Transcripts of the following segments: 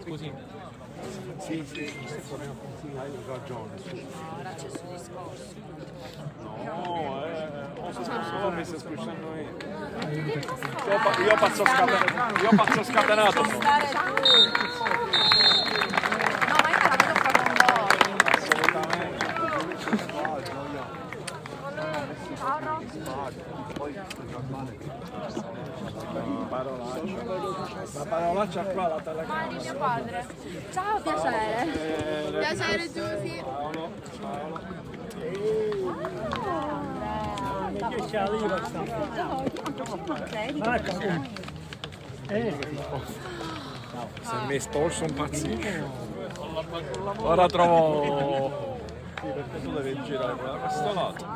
Scusi. Sì, hai ragione. Ora c'è sul discorso. No, solo mi sta scusando io pazzo scatenato. No, ma io la vedo qua con voi. Assolutamente. La parolaccia qua la telecamera. Di mio padre. Ciao, piacere. Piacere Giusy. Se mi espulso impazzisce. Ora trovo. Sì, perché tu devi girare da questo lato.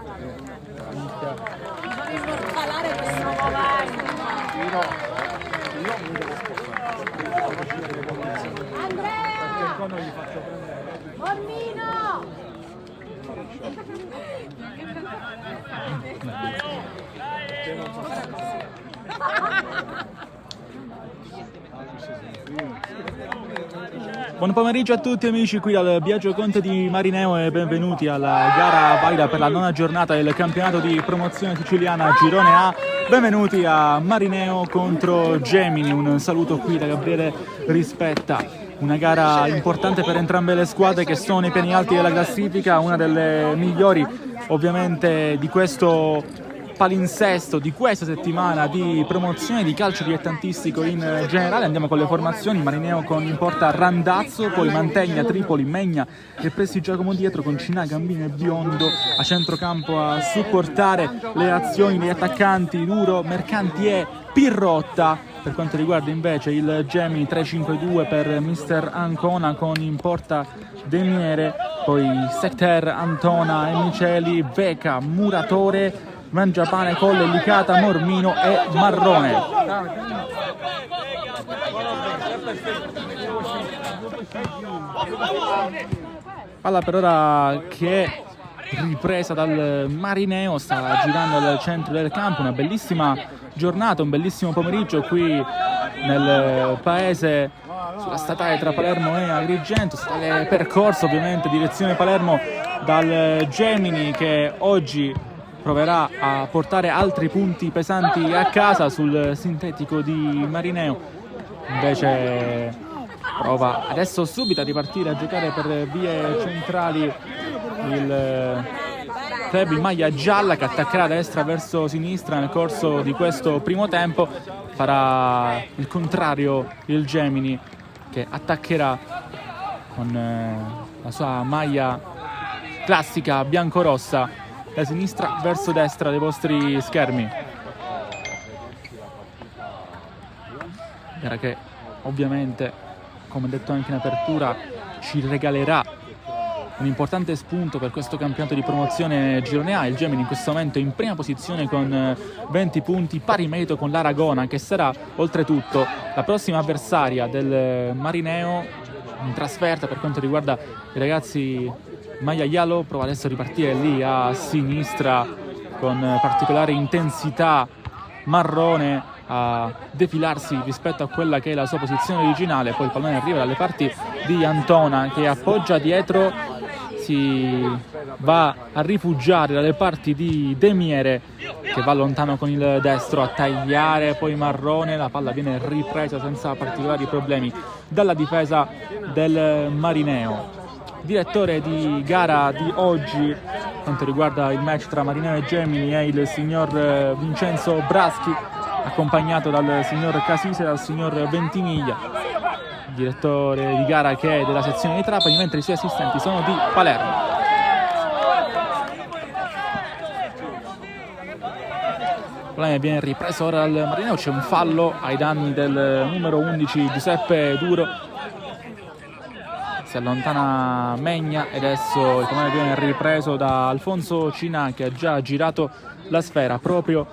Devi mortalare questo governo. Io mi devo spostare. Andrea! Quando gli faccio prendere. Mormino! Buon pomeriggio a tutti amici qui dal Biagio Conte di Marineo e benvenuti alla gara valida per la 9ª giornata del campionato di promozione siciliana Girone A. Benvenuti a Marineo contro Gemini, un saluto qui da Gabriele Rispetta. Una gara importante per entrambe le squadre che sono nei piani alti della classifica, una delle migliori ovviamente di questo palinsesto di questa settimana di promozione di calcio dilettantistico in generale. Andiamo con le formazioni: Marineo con in porta Randazzo, poi Mantegna, Tripoli, Megna e Presti Giacomo dietro, con Cinà, Gambino e Biondo a centrocampo a supportare le azioni degli attaccanti Duro, Mercanti e Pirrotta. Per quanto riguarda invece il Gemini 3-5-2 per Mister Ancona, con in porta Demiere, poi Secter, Antona e Miceli, Veca, Muratore, Mangiapane, Colle, Licata, Mormino e Marrone. Palla per ora che è ripresa dal Marineo, sta girando al centro del campo. Una bellissima giornata, un bellissimo pomeriggio qui nel paese, sulla statale tra Palermo e Agrigento, statale percorso ovviamente direzione Palermo dal Gemini, che oggi proverà a portare altri punti pesanti a casa sul sintetico di Marineo. Invece prova adesso subito a ripartire a giocare per vie centrali il club in maglia gialla, che attaccherà da destra verso sinistra nel corso di questo primo tempo. Farà il contrario il Gemini, che attaccherà con la sua maglia classica biancorossa da sinistra verso destra dei vostri schermi. Gara che ovviamente, come detto anche in apertura, ci regalerà un importante spunto per questo campionato di promozione Girone A. Il Gemini in questo momento è in prima posizione con 20 punti, pari merito con l'Aragona, che sarà oltretutto la prossima avversaria del Marineo in trasferta. Per quanto riguarda i ragazzi maglia giallo, prova adesso a ripartire lì a sinistra con particolare intensità Marrone, a defilarsi rispetto a quella che è la sua posizione originale. Poi il pallone arriva dalle parti di Antona, che appoggia dietro, si va a rifugiare dalle parti di Demiere, che va lontano con il destro a tagliare. Poi Marrone, la palla viene ripresa senza particolari problemi dalla difesa del Marineo. Direttore di gara di oggi, quanto riguarda il match tra Marineo e Gemini, è il signor Vincenzo Braschi, accompagnato dal signor Casise e dal signor Ventimiglia, direttore di gara che è della sezione di Trapani, mentre i suoi assistenti sono di Palermo. Il pallone viene ripreso ora dal Marineo, c'è un fallo ai danni del numero 11 Giuseppe Duro. Si allontana Megna e adesso il pallone viene ripreso da Alfonso Cina, che ha già girato la sfera proprio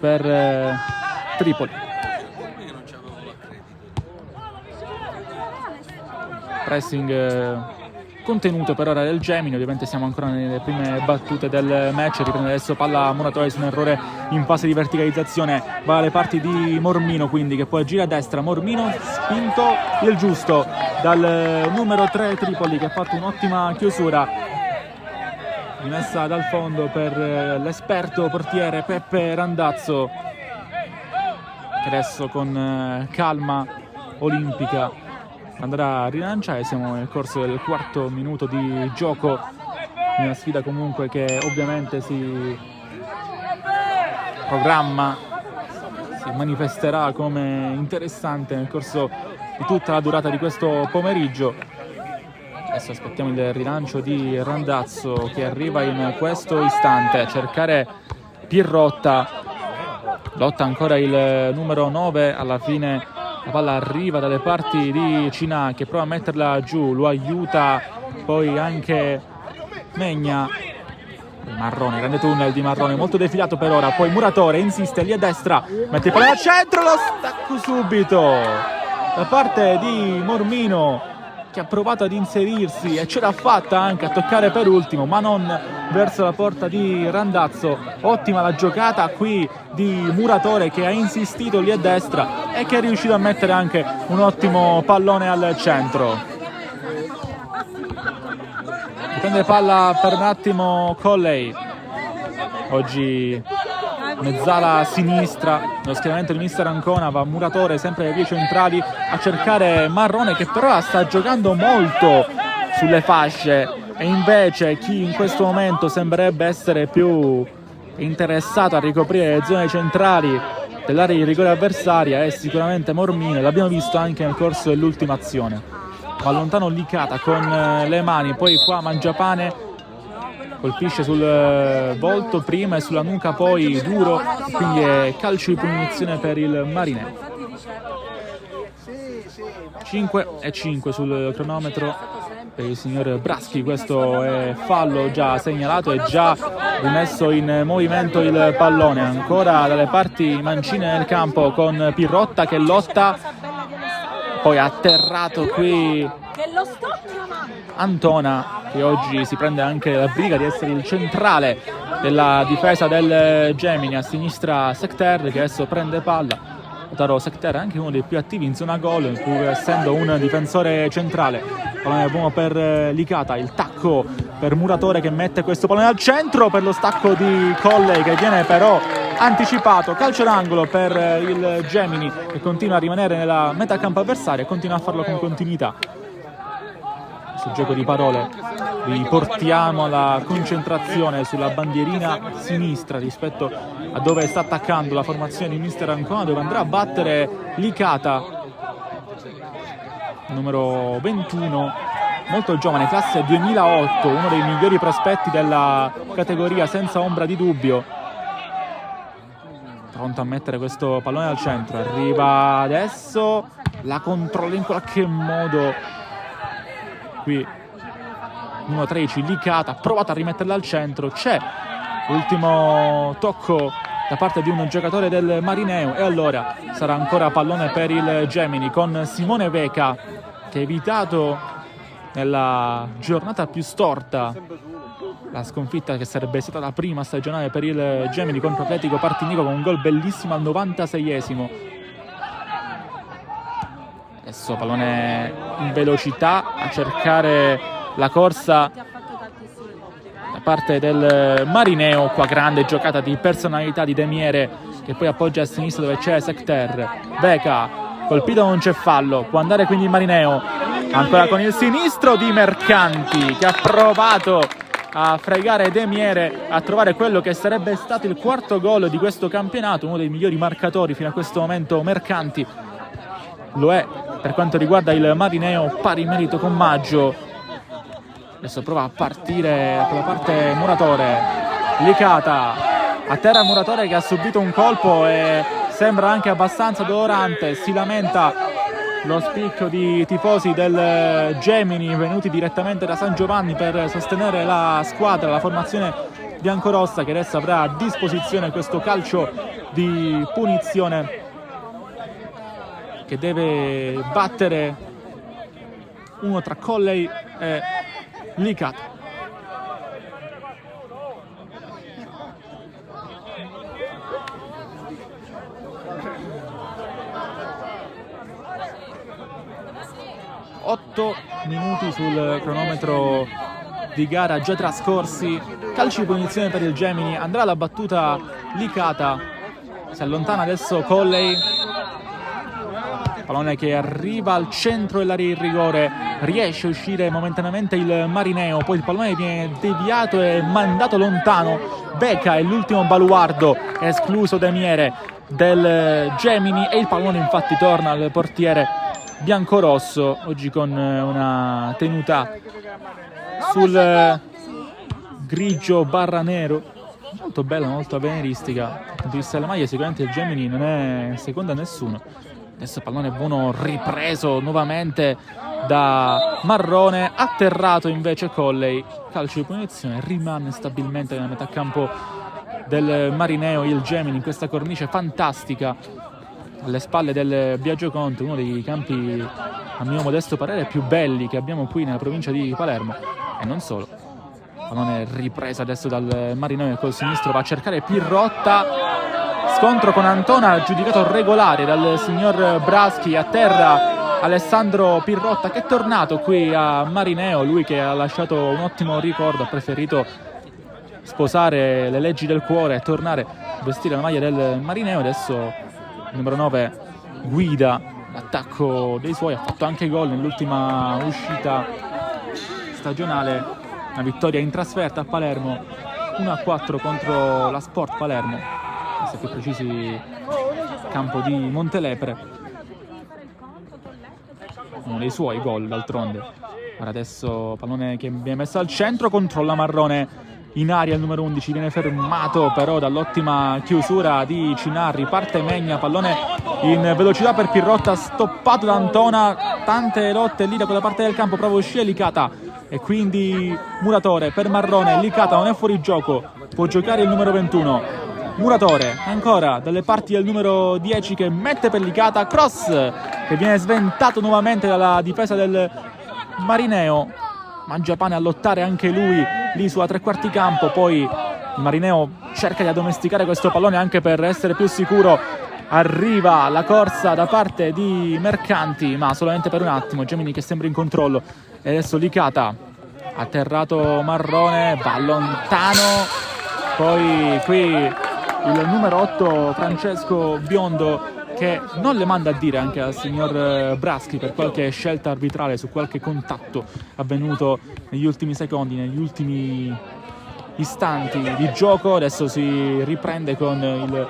per Tripoli. Pressing contenuto per ora del Gemini, ovviamente siamo ancora nelle prime battute del match. Riprende adesso palla Muratore su un errore in fase di verticalizzazione, va alle parti di Mormino, quindi che poi gira a destra. Mormino spinto il giusto dal numero 3 Tripoli, che ha fatto un'ottima chiusura, rimessa dal fondo per l'esperto portiere Peppe Randazzo, che adesso con calma olimpica andrà a rilanciare. Siamo nel corso del quarto minuto di gioco, una sfida comunque che ovviamente si programma, si manifesterà come interessante nel corso di tutta la durata di questo pomeriggio. Adesso aspettiamo il rilancio di Randazzo, che arriva in questo istante a cercare Pirrotta. Lotta ancora il numero 9, alla fine la palla arriva dalle parti di Cina, che prova a metterla giù, lo aiuta poi anche Megna. Marrone, grande tunnel di Marrone, molto defilato per ora, poi Muratore insiste lì a destra, mette il pallone al centro, lo stacco subito da parte di Mormino, che ha provato ad inserirsi e ce l'ha fatta anche a toccare per ultimo, ma non verso la porta di Randazzo. Ottima la giocata qui di Muratore, che ha insistito lì a destra e che è riuscito a mettere anche un ottimo pallone al centro. Prende palla per un attimo Colley, oggi mezzala sinistra, nello schieramento di mister Ancona va Muratore sempre ai vie centrali a cercare Marrone, che però sta giocando molto sulle fasce, e invece chi in questo momento sembrerebbe essere più interessato a ricoprire le zone centrali dell'area di rigore avversaria è sicuramente Mormino. L'abbiamo visto anche nel corso dell'ultima azione. Va lontano Licata con le mani, poi qua Mangiapane colpisce sul volto prima e sulla nuca poi duro, quindi è calcio di punizione per il Marineo. 5:05 sul cronometro per il signor Braschi. Questo è fallo già segnalato e già rimesso in movimento il pallone, ancora dalle parti mancine del campo con Pirrotta che lotta, poi atterrato qui Antona, che oggi si prende anche la briga di essere il centrale della difesa del Gemini. A sinistra Secter, che adesso prende palla. Lautaro Secter è anche uno dei più attivi in zona gol, pur essendo un difensore centrale. Pallone buono per Licata, il tacco per Muratore che mette questo pallone al centro per lo stacco di Colley, che viene però anticipato. Calcio d'angolo per il Gemini, che continua a rimanere nella metà campo avversaria e continua a farlo con continuità. Sul gioco di parole vi portiamo alla concentrazione sulla bandierina sinistra rispetto a dove sta attaccando la formazione di mister Ancona, dove andrà a battere Licata, numero 21, molto giovane, classe 2008, uno dei migliori prospetti della categoria senza ombra di dubbio. Pronto a mettere questo pallone al centro, arriva adesso, la controlla in qualche modo qui numero 13 Licata, ha provato a rimetterla al centro, c'è l'ultimo tocco da parte di un giocatore del Marineo e allora sarà ancora pallone per il Gemini con Simone Veca, che ha evitato nella giornata più storta la sconfitta che sarebbe stata la prima stagionale per il Gemini contro Atletico Partinico, con un gol bellissimo al 96esimo. Adesso pallone in velocità a cercare la corsa da parte del Marineo. Qua grande giocata di personalità di Demiere, che poi appoggia a sinistra dove c'è Secter. Veca colpito, non c'è fallo, può andare quindi il Marineo ancora con il sinistro di Mercanti, che ha provato a fregare Demiere, a trovare quello che sarebbe stato il quarto gol di questo campionato. Uno dei migliori marcatori fino a questo momento Mercanti lo è per quanto riguarda il Marineo, pari merito con Maggio. Adesso prova a partire con la parte Muratore. Licata a terra, Muratore che ha subito un colpo e sembra anche abbastanza dolorante, si lamenta lo spicchio di tifosi del Gemini venuti direttamente da San Giovanni per sostenere la squadra, la formazione biancorossa, che adesso avrà a disposizione questo calcio di punizione che deve battere uno tra Colley e Licata. Otto minuti sul cronometro di gara già trascorsi. Calcio di punizione per il Gemini, andrà alla battuta Licata, si allontana adesso Colley, pallone che arriva al centro dell'area di rigore, riesce a uscire momentaneamente il Marineo, poi il pallone viene deviato e mandato lontano. Becca è l'ultimo baluardo, escluso Demiere del Gemini, e il pallone infatti torna al portiere biancorosso, oggi con una tenuta sul grigio barra nero, molto bella, molto avveniristica. Dal punto di vista delle maglie sicuramente il Gemini non è secondo a nessuno. Adesso pallone buono ripreso nuovamente da Marrone, atterrato invece Colley, calcio di punizione, rimane stabilmente nella metà campo del Marineo il Gemini in questa cornice fantastica alle spalle del Biagio Conte, uno dei campi a mio modesto parere più belli che abbiamo qui nella provincia di Palermo, e non solo. Pallone ripreso adesso dal Marineo, col sinistro va a cercare Pirrotta, scontro con Antona giudicato regolare dal signor Braschi, a terra Alessandro Pirrotta, che è tornato qui a Marineo, lui che ha lasciato un ottimo ricordo, ha preferito sposare le leggi del cuore e tornare a vestire la maglia del Marineo. Adesso il numero 9 guida l'attacco dei suoi, ha fatto anche gol nell'ultima uscita stagionale, una vittoria in trasferta a Palermo 1-4 contro la Sport Palermo, se più precisi campo di Montelepre, uno dei suoi gol d'altronde. Ora adesso pallone che viene messo al centro, controlla Marrone in aria, il numero 11 viene fermato però dall'ottima chiusura di Cinarri, parte Megna, pallone in velocità per Pirrotta, stoppato da Antona, tante lotte lì da quella parte del campo, prova a uscire Licata e quindi Muratore per Marrone. Licata non è fuori gioco, può giocare il numero 21. Muratore ancora dalle parti del numero 10 che mette per Licata, cross che viene sventato nuovamente dalla difesa del Marineo. Mangiapane a lottare anche lui lì sulla tre quarti campo, poi il Marineo cerca di addomesticare questo pallone anche per essere più sicuro. Arriva la corsa da parte di Mercanti, ma solamente per un attimo. Gemini che sembra in controllo, e adesso Licata, atterrato Marrone, va lontano, poi qui il numero 8 Francesco Biondo che non le manda a dire anche al signor Braschi per qualche scelta arbitrale su qualche contatto avvenuto negli ultimi secondi, negli ultimi istanti di gioco. Adesso si riprende con il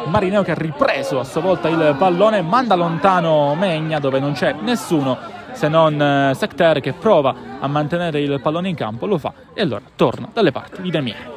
Marineo che ha ripreso a sua volta il pallone, manda lontano Megna dove non c'è nessuno se non Secter, che prova a mantenere il pallone in campo, lo fa e allora torna dalle parti di Demiere.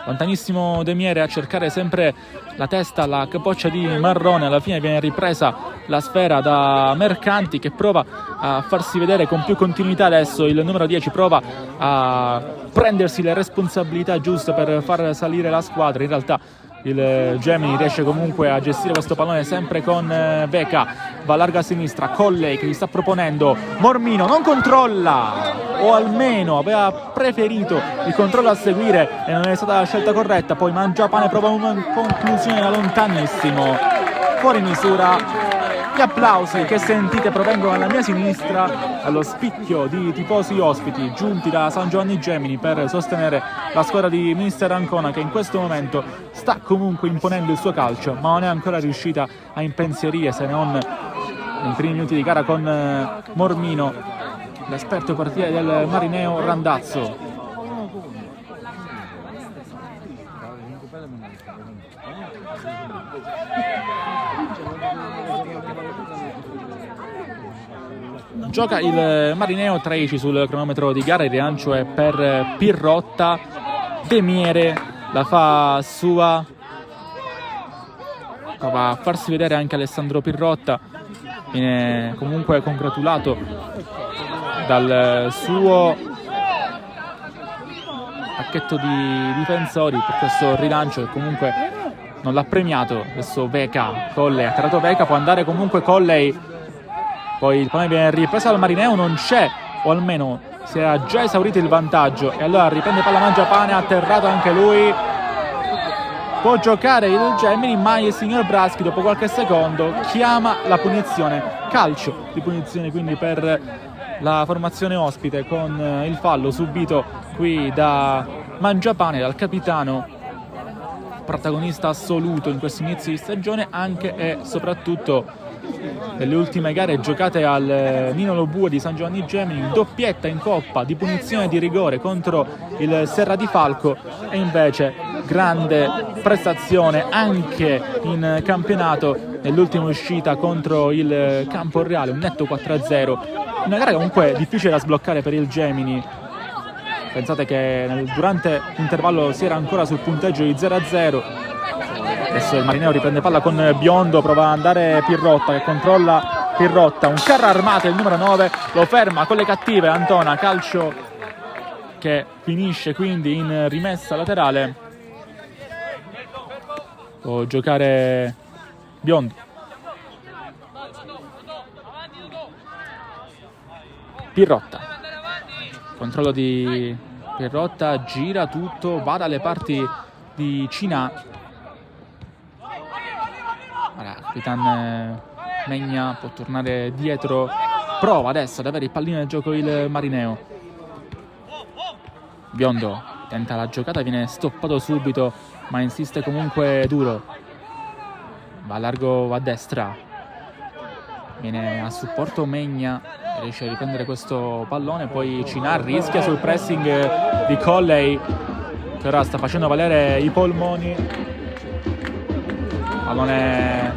Lontanissimo Demiere a cercare sempre la testa, la capoccia di Marrone, alla fine viene ripresa la sfera da Mercanti che prova a farsi vedere con più continuità. Adesso il numero 10 prova a prendersi le responsabilità giuste per far salire la squadra. In realtà il Gemini riesce comunque a gestire questo pallone sempre con Becca, va larga a sinistra, Colley che gli sta proponendo, Mormino non controlla, o almeno aveva preferito il controllo a seguire e non è stata la scelta corretta. Poi Mangiapane prova una conclusione da lontanissimo, fuori misura. Gli applausi che sentite provengono dalla mia sinistra, allo spicchio di tifosi ospiti giunti da San Giovanni Gemini per sostenere la squadra di Mister Ancona, che in questo momento sta comunque imponendo il suo calcio, ma non è ancora riuscita a impensierire, se non nei primi minuti di gara con Mormino, l'esperto portiere del Marineo Randazzo. Gioca il Marineo, 13 sul cronometro di gara, il rilancio è per Pirrotta, Demiere la fa sua, prova a farsi vedere anche Alessandro Pirrotta, viene comunque congratulato dal suo pacchetto di difensori per questo rilancio che comunque non l'ha premiato. Adesso Veca, Colley, ha tirato Veca, può andare comunque Colley, poi il pallone viene ripreso dal Marineo, non c'è, o almeno si era già esaurito il vantaggio, e allora riprende palla Mangiapane, ha atterrato anche lui, può giocare il Gemini, ma il signor Braschi dopo qualche secondo chiama la punizione, calcio di punizione quindi per la formazione ospite, con il fallo subito qui da Mangiapane, dal capitano, protagonista assoluto in questo inizio di stagione, anche e soprattutto delle ultime gare giocate al Nino Lobue di San Giovanni Gemini, doppietta in Coppa di punizione di rigore contro il Serra di Falco, e invece grande prestazione anche in campionato nell'ultima uscita contro il Camporreale, un netto 4-0, una gara comunque difficile da sbloccare per il Gemini. Pensate che durante l'intervallo si era ancora sul punteggio di 0-0. Adesso il Marineo riprende palla con Biondo, prova ad andare Pirrotta, che controlla Pirrotta, un carro armato, il numero 9 lo ferma con le cattive Antona, calcio che finisce quindi in rimessa laterale. Può giocare Biondo. Pirrotta, controllo di Pirrotta, gira tutto, va dalle parti di Cina. Allora, Capitan Megna può tornare dietro, prova adesso ad avere il pallino nel gioco il Marineo. Biondo tenta la giocata, viene stoppato subito, ma insiste comunque duro, va largo a destra, viene a supporto Megna, riesce a riprendere questo pallone, poi Cina rischia sul pressing di Colley, che ora sta facendo valere i polmoni. Pallone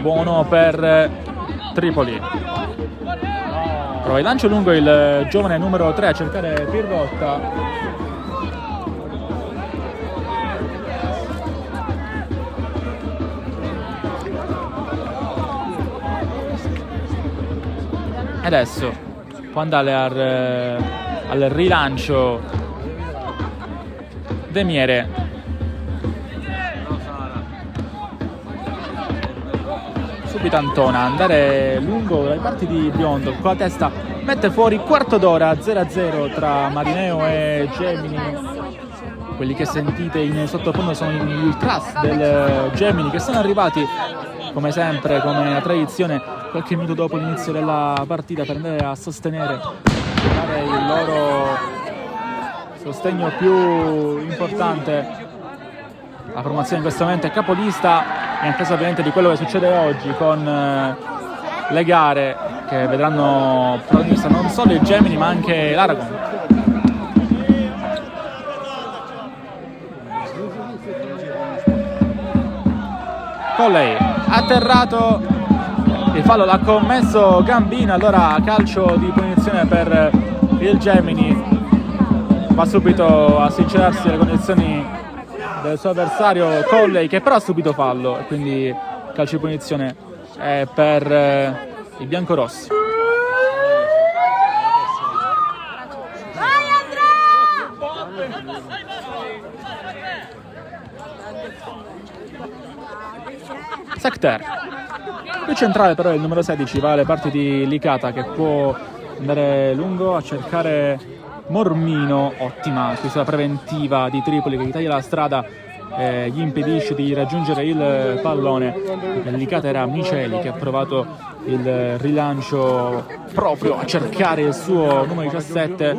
buono per Tripoli, prova il lancio lungo il giovane numero 3 a cercare Pirrotta, adesso può andare al rilancio Demiere, subito Antona, andare lungo dai parti di Biondo, con la testa mette fuori, quarto d'ora, 0-0 tra Marineo e Gemini. Quelli che sentite in sottofondo sono gli ultras del Gemini, che sono arrivati come sempre, come a tradizione, qualche minuto dopo l'inizio della partita per andare a sostenere, dare il loro sostegno più importante. La formazione in questo momento è capolista, in attesa ovviamente di quello che succede oggi con le gare che vedranno protagonista non solo il Gemini ma anche l'Aragon. Colley atterrato, il fallo l'ha commesso Gambino, allora calcio di punizione per il Gemini, va subito a sincerarsi le condizioni del suo avversario Colley, che però ha subito fallo, e quindi calcio di punizione per i biancorossi. Secter, qui centrale però il numero 16 va alle parti di Licata, che può andare lungo a cercare Mormino, ottima questa preventiva di Tripoli che gli taglia la strada, gli impedisce di raggiungere il pallone. Licata era Miceli che ha provato il rilancio proprio a cercare il suo numero 17,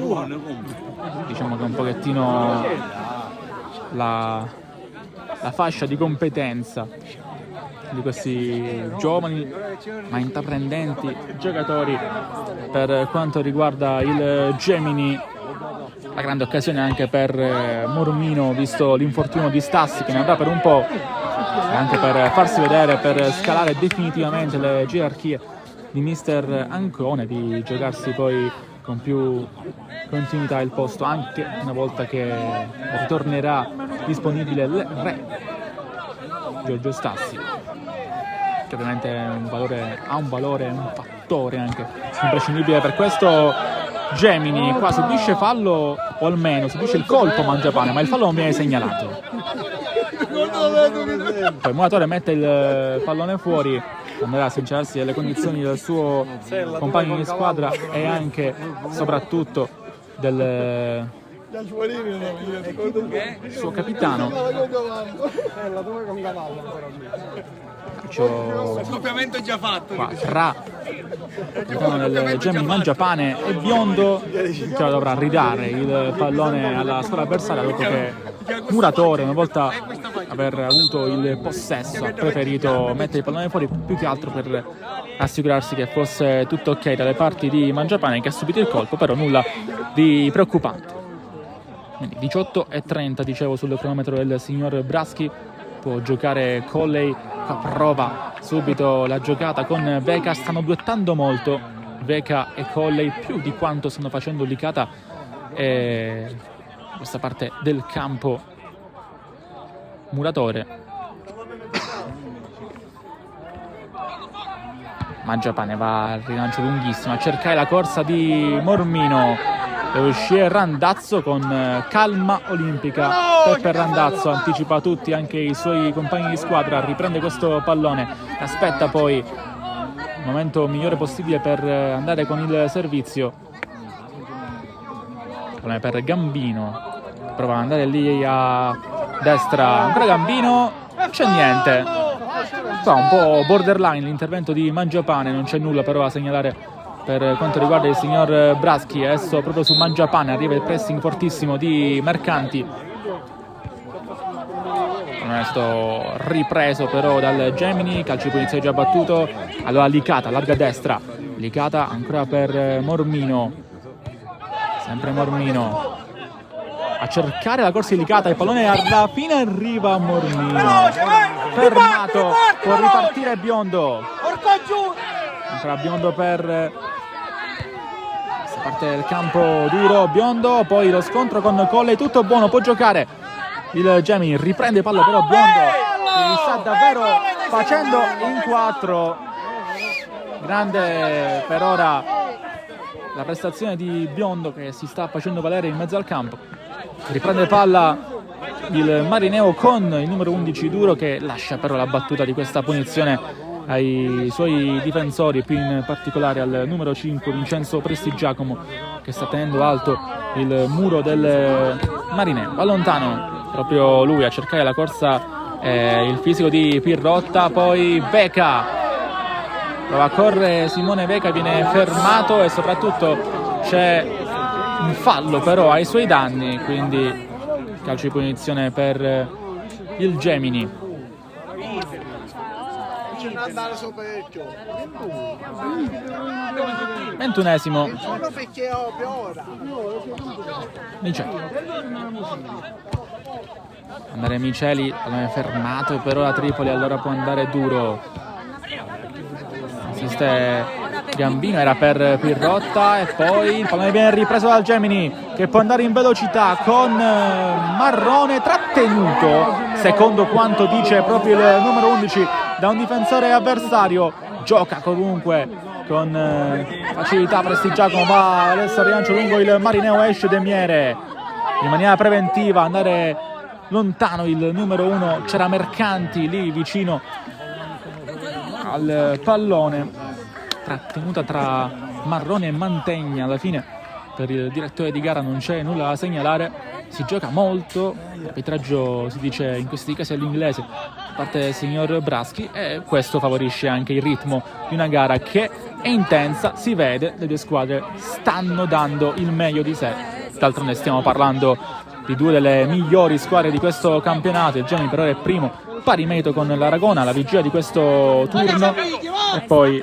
diciamo che un pochettino la fascia di competenza di questi giovani ma intraprendenti giocatori per quanto riguarda il Gemini. La grande occasione anche per Mormino, visto l'infortunio di Stassi che ne avrà per un po', anche per farsi vedere, per scalare definitivamente le gerarchie di mister Ancone, di giocarsi poi con più continuità il posto anche una volta che ritornerà disponibile il re Giorgio Stassi. che ovviamente ha un valore, un fattore anche imprescindibile per questo. Gemini qua subisce fallo, o almeno subisce il colpo Mangiapane, ma il fallo non viene segnalato. Poi Muratore mette il pallone fuori, andrà a sincerarsi delle condizioni del suo compagno di squadra e anche soprattutto del suo capitano. Scoppiamento già fatto. Qua, tra il capitano del Gemini Mangiapane e Biondo, che dovrà ridare il pallone alla squadra avversaria dopo che Muratore, una volta aver avuto il possesso, ha preferito mettere il pallone fuori più che altro per assicurarsi che fosse tutto ok dalle parti di Mangiapane, che ha subito il colpo, però nulla di preoccupante. Quindi 18:30 dicevo sul cronometro del signor Braschi. Può giocare Colley, prova subito la giocata con Veka, stanno duettando molto Veka e Colley, più di quanto stanno facendo Licata e questa parte del campo Muratore. Mangiapane va al rilancio lunghissimo a cercare la corsa di Mormino. Deve uscire Randazzo con calma olimpica. Peppe Randazzo anticipa tutti, anche i suoi compagni di squadra, riprende questo pallone, aspetta poi il momento migliore possibile per andare con il servizio. Pallone per Gambino, prova ad andare lì a destra, ancora Gambino, c'è niente. Fa un po' borderline l'intervento di Mangiapane, non c'è nulla però a segnalare per quanto riguarda il signor Braschi. Adesso proprio su Mangiapane arriva il pressing fortissimo di Mercanti. Non è stato ripreso però dal Gemini, calcio di punizione già battuto. Allora Licata, larga destra, Licata ancora per Mormino, sempre Mormino a cercare la corsa di Licata, il pallone alla fine arriva a Mormino, fermato, può ripartire Biondo. Ancora Biondo per questa parte del campo duro, Biondo, poi lo scontro con Colley, tutto buono, può giocare il Gemini, riprende palla però Biondo, che sta davvero facendo in 4. Grande per ora la prestazione di Biondo, che si sta facendo valere in mezzo al campo. Riprende palla il Marineo con il numero 11 Duro, che lascia però la battuta di questa punizione ai suoi difensori, più in particolare al numero 5 Vincenzo Prestigiacomo, che sta tenendo alto il muro del Marineo. Va lontano proprio lui a cercare la corsa, il fisico di Pirrotta, poi Veka, prova a correre Simone Veka, viene fermato e soprattutto c'è un fallo però ai suoi danni, quindi calcio di punizione per il Gemini. 21esimo. Miceli. Andare Miceli, pallone fermato per ora Tripoli, allora può andare Duro. Assiste Gambino, era per Pirrotta e poi il pallone viene ripreso dal Gemini, che può andare in velocità con Marrone, trattenuto secondo quanto dice proprio il numero 11 da un difensore avversario. Gioca comunque con facilità Prestigiacomo, va adesso al rilancio lungo il Marineo, esce De Miere in maniera preventiva, andare lontano il numero 1, c'era Mercanti lì vicino al pallone, trattenuta tra Marrone e Mantegna. Alla fine per il direttore di gara non c'è nulla da segnalare, si gioca molto, l'arbitraggio si dice in questi casi all'inglese da parte del signor Braschi, e questo favorisce anche il ritmo di una gara che è intensa, si vede, le due squadre stanno dando il meglio di sé. D'altronde stiamo parlando di due delle migliori squadre di questo campionato, il Gemini per ora è primo, pari merito con l'Aragona alla vigilia di questo turno, e poi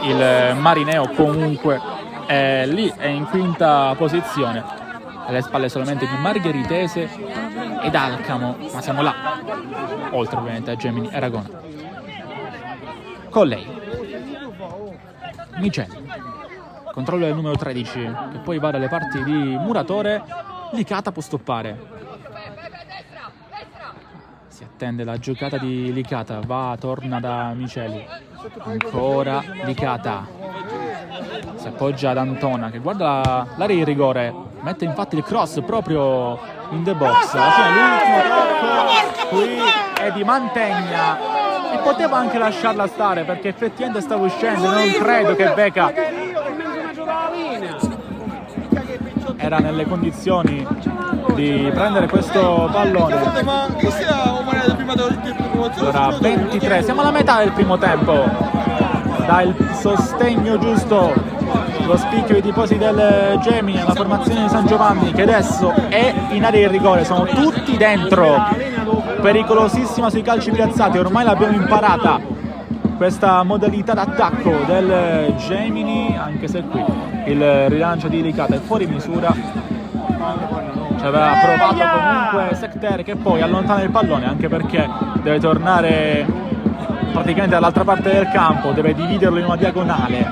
il Marineo comunque è lì, è in quinta posizione, alle spalle solamente di Margheritese ed Alcamo, ma siamo là, oltre ovviamente a Gemini e Aragona. Colley, Miceli, controllo del numero 13 che poi va dalle parti di Muratore. Licata può stoppare, si attende la giocata di Licata, torna da Miceli, ancora Licata, si appoggia ad Antona che guarda l'area di rigore, mette infatti il cross proprio in the box. Alla fine l'ultimo tocco qui è di Mantegna e poteva anche lasciarla stare perché effettivamente stava uscendo, non credo che Beca era nelle condizioni di prendere questo pallone. Ora 23, siamo alla metà del primo tempo, dà il sostegno giusto, lo spicchio ai tifosi del Gemini, alla formazione di San Giovanni che adesso è in area di rigore, sono tutti dentro, pericolosissima sui calci piazzati, ormai l'abbiamo imparata questa modalità d'attacco del Gemini, anche se qui il rilancio di Licata è fuori misura. Ci aveva provato comunque Secter che poi allontana il pallone, anche perché deve tornare praticamente dall'altra parte del campo, deve dividerlo in una diagonale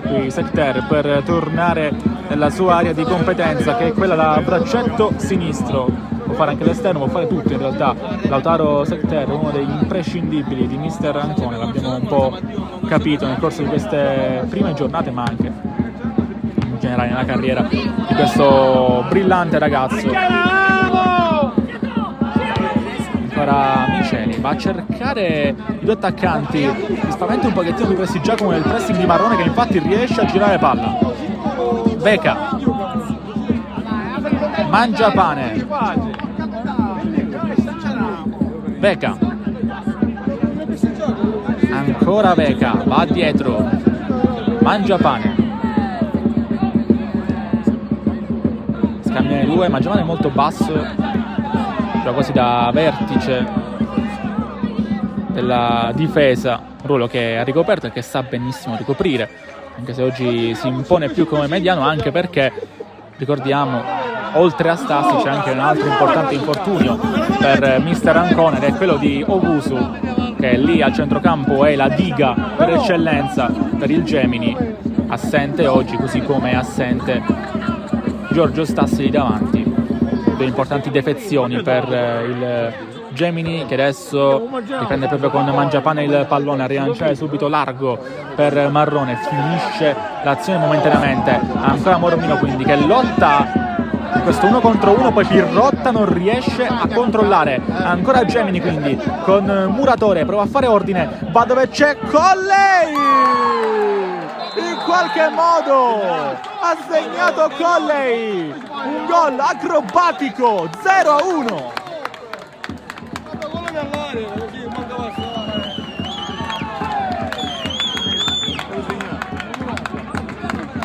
qui Secter per tornare nella sua area di competenza, che è quella da braccetto sinistro. Può fare anche l'esterno, può fare tutto in realtà. Lautaro Secter, uno degli imprescindibili di mister Ancona, l'abbiamo un po' capito nel corso di queste prime giornate, ma anche in generale nella carriera di questo brillante ragazzo. Ancora Miceli va a cercare i due attaccanti, si spaventa un pochettino di questi Giacomo nel pressing di Marrone, che infatti riesce a girare palla. Beca, Mangiapane, Beca, ancora Beca, va dietro, Mangiapane, scambiano i due, Mangiapane è molto basso, gioca quasi da vertice della difesa, ruolo che ha ricoperto e che sa benissimo ricoprire, anche se oggi si impone più come mediano, anche perché, ricordiamo, oltre a Stassi c'è anche un altro importante infortunio per mister Ancona, ed è quello di Owusu, che lì al centrocampo è la diga per eccellenza per il Gemini, assente oggi, così come è assente Giorgio Stassi lì davanti. Due importanti defezioni per il Gemini, che adesso riprende proprio con Mangiapane il pallone a rilanciare subito largo per Marrone, finisce l'azione momentaneamente. Ancora Mormino quindi che lotta in questo 1 contro 1, poi Pirrotta non riesce a controllare. Ancora Gemini quindi con Muratore, prova a fare ordine, va dove c'è Colley, in qualche modo ha segnato Colley, un gol acrobatico, 0-1.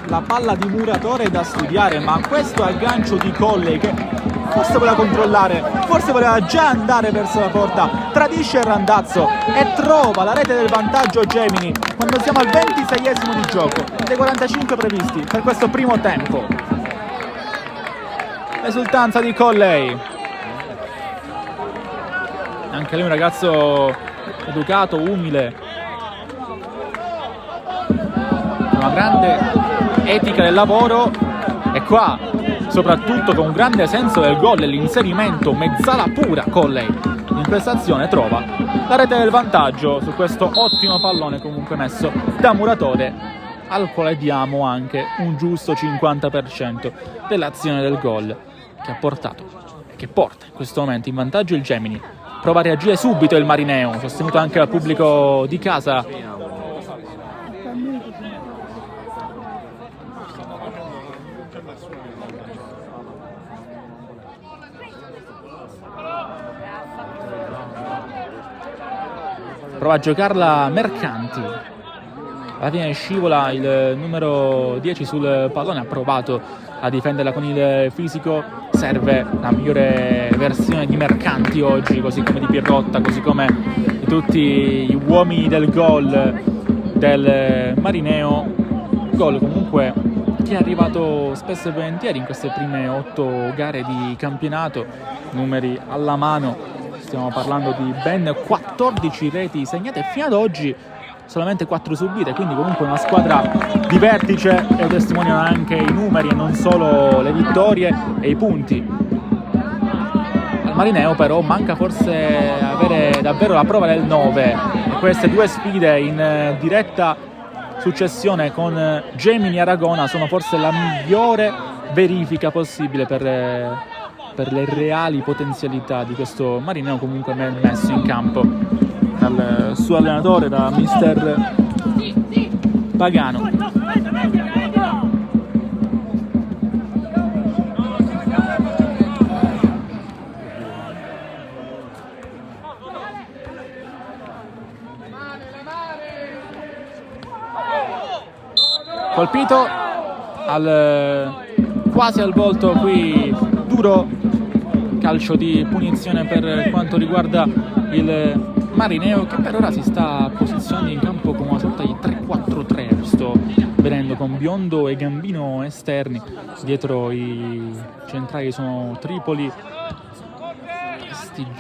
La palla di Muratore è da studiare, ma questo aggancio di Colley che forse voleva controllare, forse voleva già andare verso la porta, tradisce il randazzo e trova la rete del vantaggio Gemini quando siamo al 26esimo di gioco dei 45 previsti per questo primo tempo. Esultanza di Colley, anche lui un ragazzo educato, umile, una grande etica del lavoro, e qua soprattutto con un grande senso del gol e l'inserimento, mezzala pura Colley in questa azione, trova la rete del vantaggio su questo ottimo pallone comunque messo da Muratore, al quale diamo anche un giusto 50% dell'azione del gol che ha portato e che porta in questo momento in vantaggio il Gemini. Prova a reagire subito il Marineo, sostenuto anche dal pubblico di casa. Prova a giocarla Mercanti, alla fine scivola il numero 10 sul pallone, ha provato a difenderla con il fisico, serve la migliore versione di Mercanti oggi, così come di Pirrotta, così come di tutti gli uomini del gol del Marineo. Gol comunque che è arrivato spesso e volentieri in queste prime 8 gare di campionato, numeri alla mano. Stiamo parlando di ben 14 reti segnate fino ad oggi, solamente 4 subite, quindi comunque una squadra di vertice, e lo testimoniano anche i numeri e non solo le vittorie e i punti. Al Marineo però manca forse avere davvero la prova del 9, e queste due sfide in diretta successione con Gemini e Aragona sono forse la migliore verifica possibile per le reali potenzialità di questo Marineo, comunque messo in campo dal suo allenatore, da mister Pagano. Colpito quasi al volto qui Duro, calcio di punizione per quanto riguarda il Marineo, che per ora si sta posizionando in campo come una sorta di 3-4-3, sto vedendo, con Biondo e Gambino esterni, dietro i centrali sono Tripoli,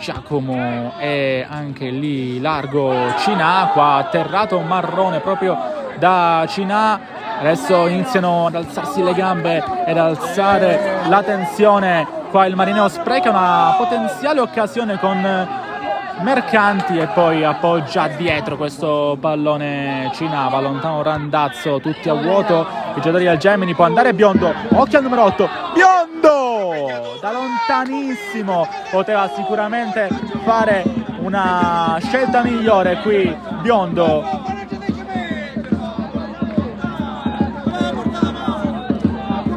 Giacomo e anche lì largo Cinà, qua atterrato Marrone proprio da Cinà. Adesso iniziano ad alzarsi le gambe ed alzare la tensione. Qua il Marineo spreca una potenziale occasione con Mercanti e poi appoggia dietro questo pallone Cinà, va lontano Randazzo, tutti a vuoto i giocatori del Gemini. Può andare Biondo, occhio al numero 8, Biondo da lontanissimo, poteva sicuramente fare una scelta migliore qui Biondo.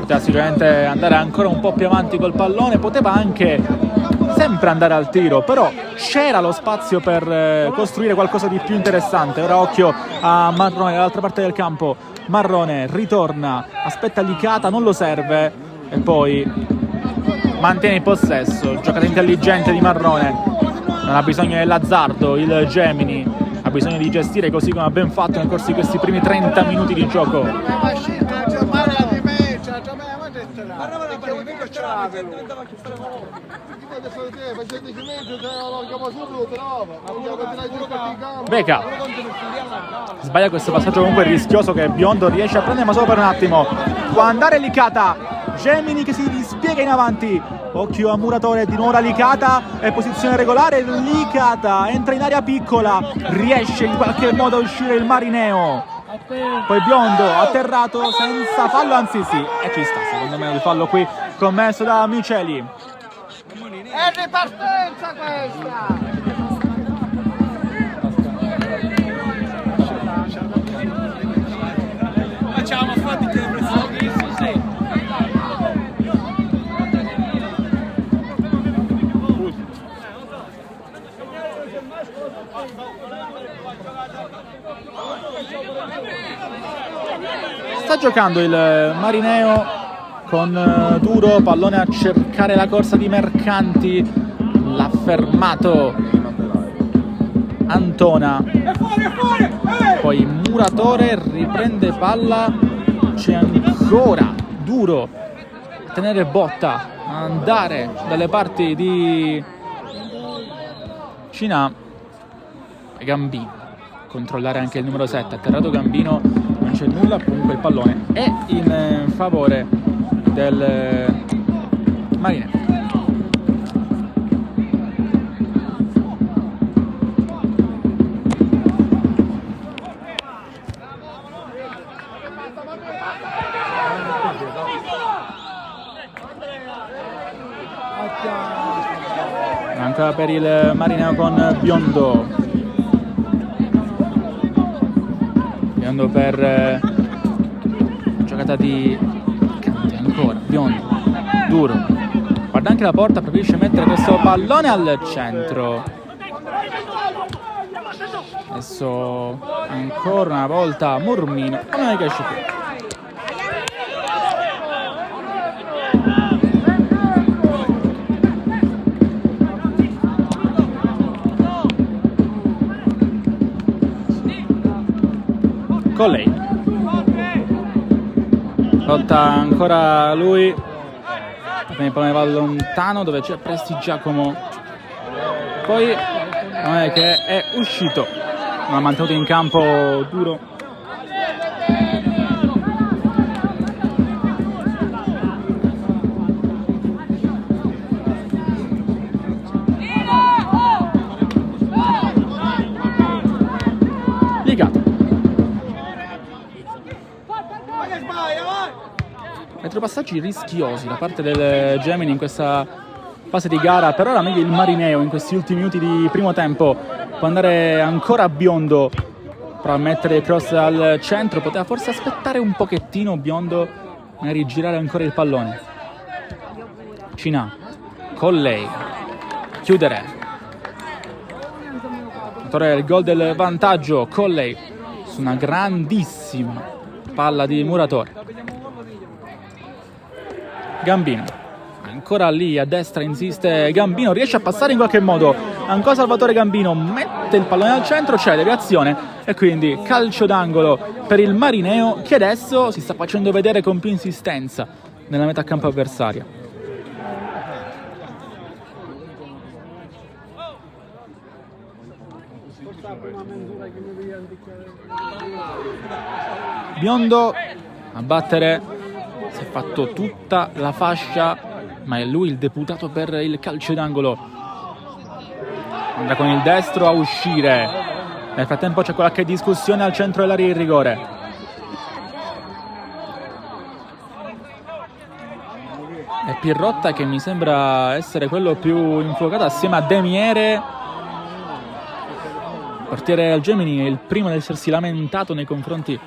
Poteva sicuramente andare ancora un po' più avanti col pallone, poteva anche sempre andare al tiro, però c'era lo spazio per costruire qualcosa di più interessante. Ora occhio a Marrone dall'altra parte del campo, Marrone ritorna, aspetta Licata, non lo serve e poi mantiene il possesso. Giocata intelligente di Marrone, non ha bisogno dell'azzardo il Gemini, ha bisogno di gestire così come ha ben fatto nel corso di questi primi 30 minuti di gioco. Beca sbaglia questo passaggio comunque rischioso che Biondo riesce a prendere, ma solo per un attimo. Può andare Licata, Gemini che si dispiega in avanti, occhio a Muratore, di nuovo la Licata, è posizione regolare, Licata entra in area piccola, riesce in qualche modo a uscire il Marineo. Poi Biondo atterrato senza fallo, anzi sì, e ci sta secondo me il fallo qui commesso da Miceli. È ripartenza questa! Facciamo fatti che sta giocando il Marineo con Duro, pallone a cercare la corsa di Mercanti, l'ha fermato Antona, poi Muratore riprende palla, c'è ancora Duro a tenere botta, a andare dalle parti di Cinà e Gambino, controllare anche il numero 7, atterrato Gambino, non c'è nulla, comunque il pallone è in favore del Marineo. Ancora per il Marineo con Biondo per giocata di Canti, ancora Biondo, Duro, guarda anche la porta, preferisce mettere questo pallone al centro. Adesso ancora una volta Murmino, non è che esce più. Con lei lotta ancora lui, il pallone va lontano dove c'è Presti Giacomo, poi non è che è uscito, non ha mantenuto in campo Duro. passaggi rischiosi da parte del Gemini in questa fase di gara. Per ora meglio il Marineo in questi ultimi minuti di primo tempo. Può andare ancora Biondo, prova a mettere il cross al centro, poteva forse aspettare un pochettino Biondo, magari girare ancora il pallone. Cina con lei, chiudere, il gol del vantaggio con lei su una grandissima palla di Muratore. Gambino ancora lì a destra, insiste Gambino, riesce a passare in qualche modo, ancora Salvatore Gambino, mette il pallone al centro, c'è deviazione e quindi calcio d'angolo per il Marineo, che adesso si sta facendo vedere con più insistenza nella metà campo avversaria. Biondo a battere, si è fatto tutta la fascia, ma è lui il deputato per il calcio d'angolo. Andrà con il destro a uscire. Nel frattempo c'è qualche discussione al centro dell'area di rigore. È Pirrotta che mi sembra essere quello più infuocato assieme a Demiere. Il portiere al Gemini è il primo ad essersi lamentato nei confronti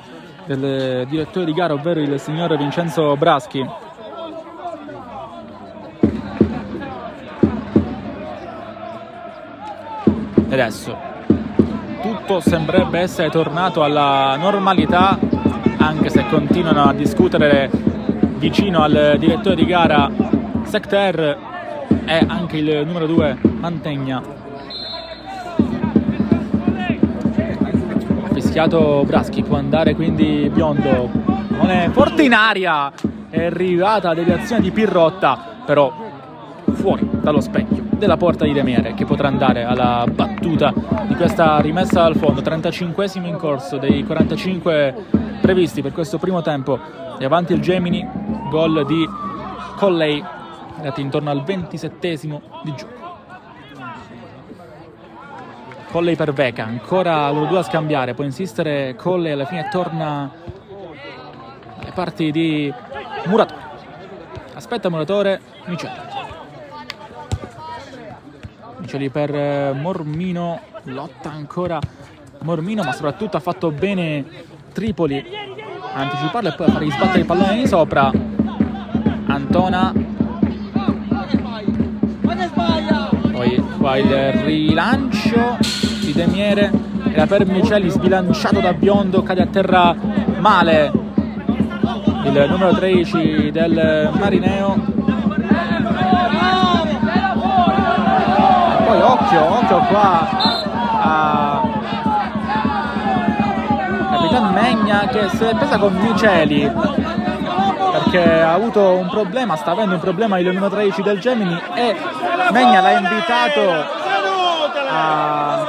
del direttore di gara, ovvero il signor Vincenzo Braschi. E adesso tutto sembrerebbe essere tornato alla normalità, anche se continuano a discutere vicino al direttore di gara Secter e anche il numero 2 Mantegna. Ha fischiato Braschi, può andare quindi Biondo, non è forte in aria, è arrivata la deviazione di Pirrotta, però fuori dallo specchio della porta di Demiere, che potrà andare alla battuta di questa rimessa dal fondo. 35esimo in corso dei 45 previsti per questo primo tempo, e avanti il Gemini, gol di Colley arrivati intorno al 27esimo di gioco. Colley per Veca, ancora loro due a scambiare, può insistere Colley, alla fine torna alle parti di Muratore, aspetta Muratore, Miceli per Mormino, lotta ancora Mormino, ma soprattutto ha fatto bene Tripoli a anticiparlo e poi a fare sbattere il pallone di sopra. Antona, poi qua il rilancio di Demiere, era per Miceli, sbilanciato da Biondo, cade a terra male il numero 13 del Marineo. Poi occhio qua a Capitan Megna, che si è presa con Miceli perché ha avuto un problema, sta avendo un problema il numero 13 del Gemini, e Megna l'ha invitato a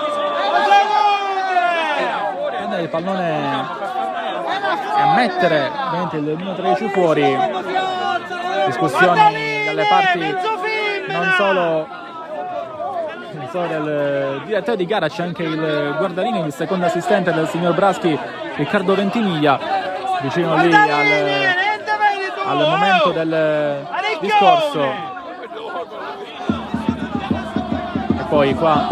prendere il pallone e a mettere ovviamente il numero 13 fuori. Discussioni dalle parti non solo del direttore di gara, c'è anche il guardalinee, il secondo assistente del signor Braschi, Riccardo Ventimiglia, vicino lì al momento del discorso. E poi qua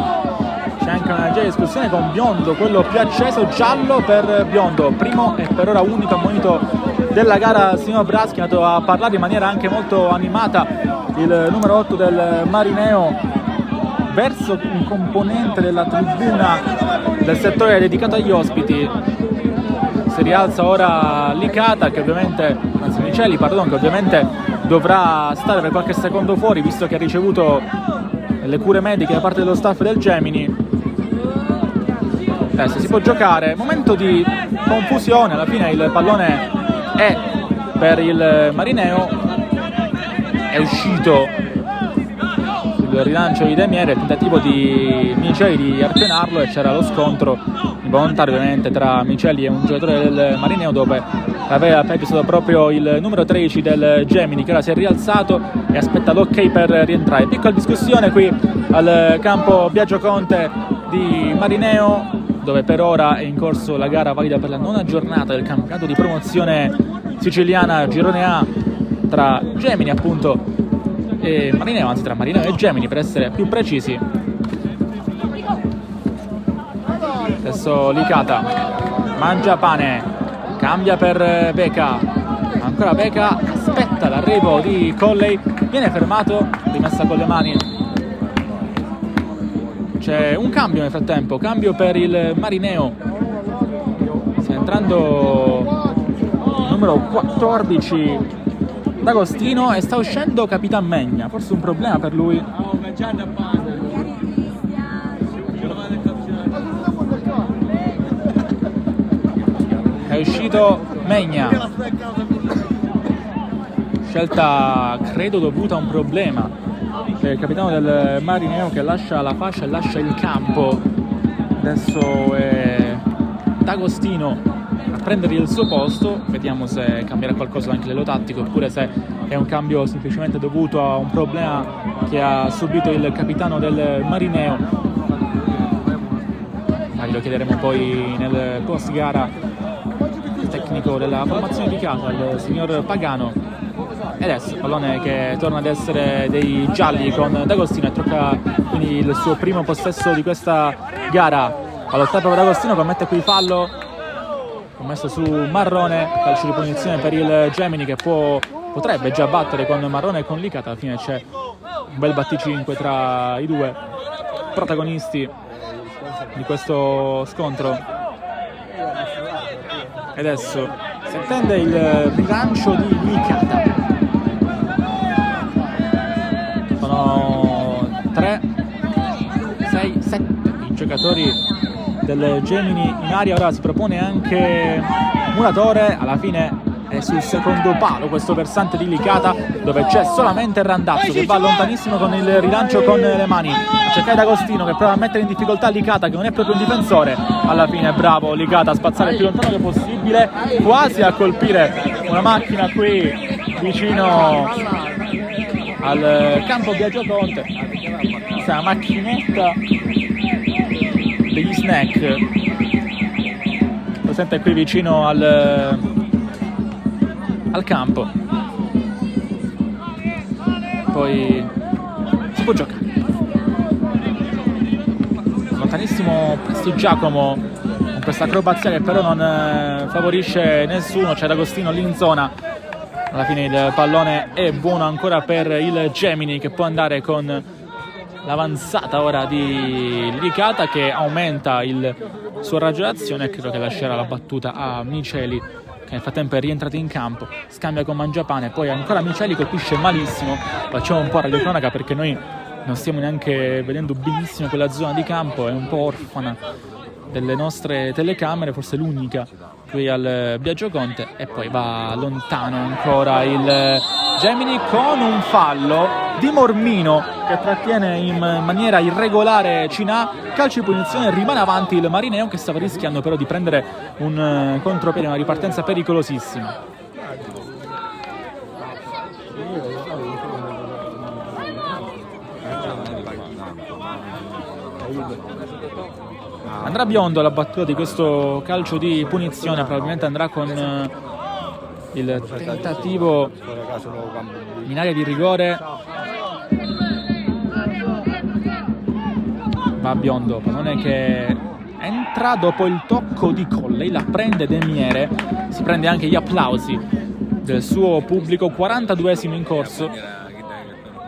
c'è anche una legge discussione con Biondo, quello più acceso, giallo per Biondo, primo e per ora unico ammonito della gara il signor Braschi, è andato a parlare in maniera anche molto animata il numero 8 del Marineo verso un componente della tribuna del settore dedicato agli ospiti. Si rialza ora Licata, che ovviamente, anzi Miceli, pardon, che ovviamente dovrà stare per qualche secondo fuori, visto che ha ricevuto le cure mediche da parte dello staff del Gemini. Adesso si può giocare, momento di confusione, alla fine il pallone è per il Marineo, è uscito il rilancio di Demiere, il tentativo di Miceli di arpenarlo, e c'era lo scontro involontario ovviamente tra Miceli e un giocatore del Marineo, dove aveva peggio stato proprio il numero 13 del Gemini, che ora si è rialzato e aspetta l'ok per rientrare. Piccola discussione qui al campo Biagio Conte di Marineo, dove per ora è in corso la gara valida per la 9ª giornata del campionato di promozione siciliana Girone A tra Gemini appunto e Marineo, anzi tra Marineo e Gemini per essere più precisi. Adesso Licata mangia pane, cambia per Peka, ancora Peka, aspetta l'arrivo di Colley, viene fermato, rimessa con le mani. C'è un cambio nel frattempo, cambio per il Marineo, sta entrando il numero 14 D'Agostino e sta uscendo Capitan Megna, forse un problema per lui. È uscito Megna, scelta credo dovuta a un problema. C'è il capitano del Marineo che lascia la fascia e lascia il campo. Adesso è D'Agostino a prendere il suo posto, vediamo se cambierà qualcosa anche a livello tattico oppure se è un cambio semplicemente dovuto a un problema che ha subito il capitano del Marineo. Ma glielo chiederemo poi nel post gara tecnico della formazione di casa, il signor Pagano. E adesso pallone che torna ad essere dei gialli con D'Agostino e tocca quindi il suo primo possesso di questa gara. Allottato proprio D'Agostino, commette qui fallo commesso su Marrone, calcio di punizione per il Gemini che potrebbe già battere con Marrone e con Licata. Alla fine c'è un bel batticinque tra i due protagonisti di questo scontro. E adesso si attende il rilancio di Licata. Sono 3, 6, 7 i giocatori del Gemini in aria. Ora si propone anche Muratore, alla fine è sul secondo palo questo versante di Licata dove c'è solamente Randazzo che va lontanissimo con il rilancio con le mani a cercare D'Agostino che prova a mettere in difficoltà Licata che non è proprio un difensore. Alla fine bravo Licata a spazzare il più lontano che possibile, quasi a colpire una macchina qui vicino al campo Biagioconte, questa macchinetta degli snack presente qui vicino al campo. Poi si può giocare lontanissimo Presti Giacomo con questa acrobazia che però non favorisce nessuno. C'è D'Agostino lì in zona. Alla fine il pallone è buono ancora per il Gemini che può andare con l'avanzata ora di Licata che aumenta il suo raggio d'azione e credo che lascerà la battuta a Miceli che nel frattempo è rientrato in campo, scambia con Mangiapane, poi ancora Miceli colpisce malissimo. Facciamo un po' radiocronaca perché noi non stiamo neanche vedendo benissimo quella zona di campo, è un po' orfana delle nostre telecamere, forse l'unica qui al Biagioconte. E poi va lontano ancora il Gemini con un fallo di Mormino che trattiene in maniera irregolare Cinà. Calcio di punizione, rimane avanti il Marineo che stava rischiando però di prendere un contropiede, una ripartenza pericolosissima. Andrà Biondo alla battuta di questo calcio di punizione, probabilmente andrà con il tentativo in area di rigore. Va Biondo, pallone che entra dopo il tocco di Colley, la prende De Miere, si prende anche gli applausi del suo pubblico. 42esimo in corso.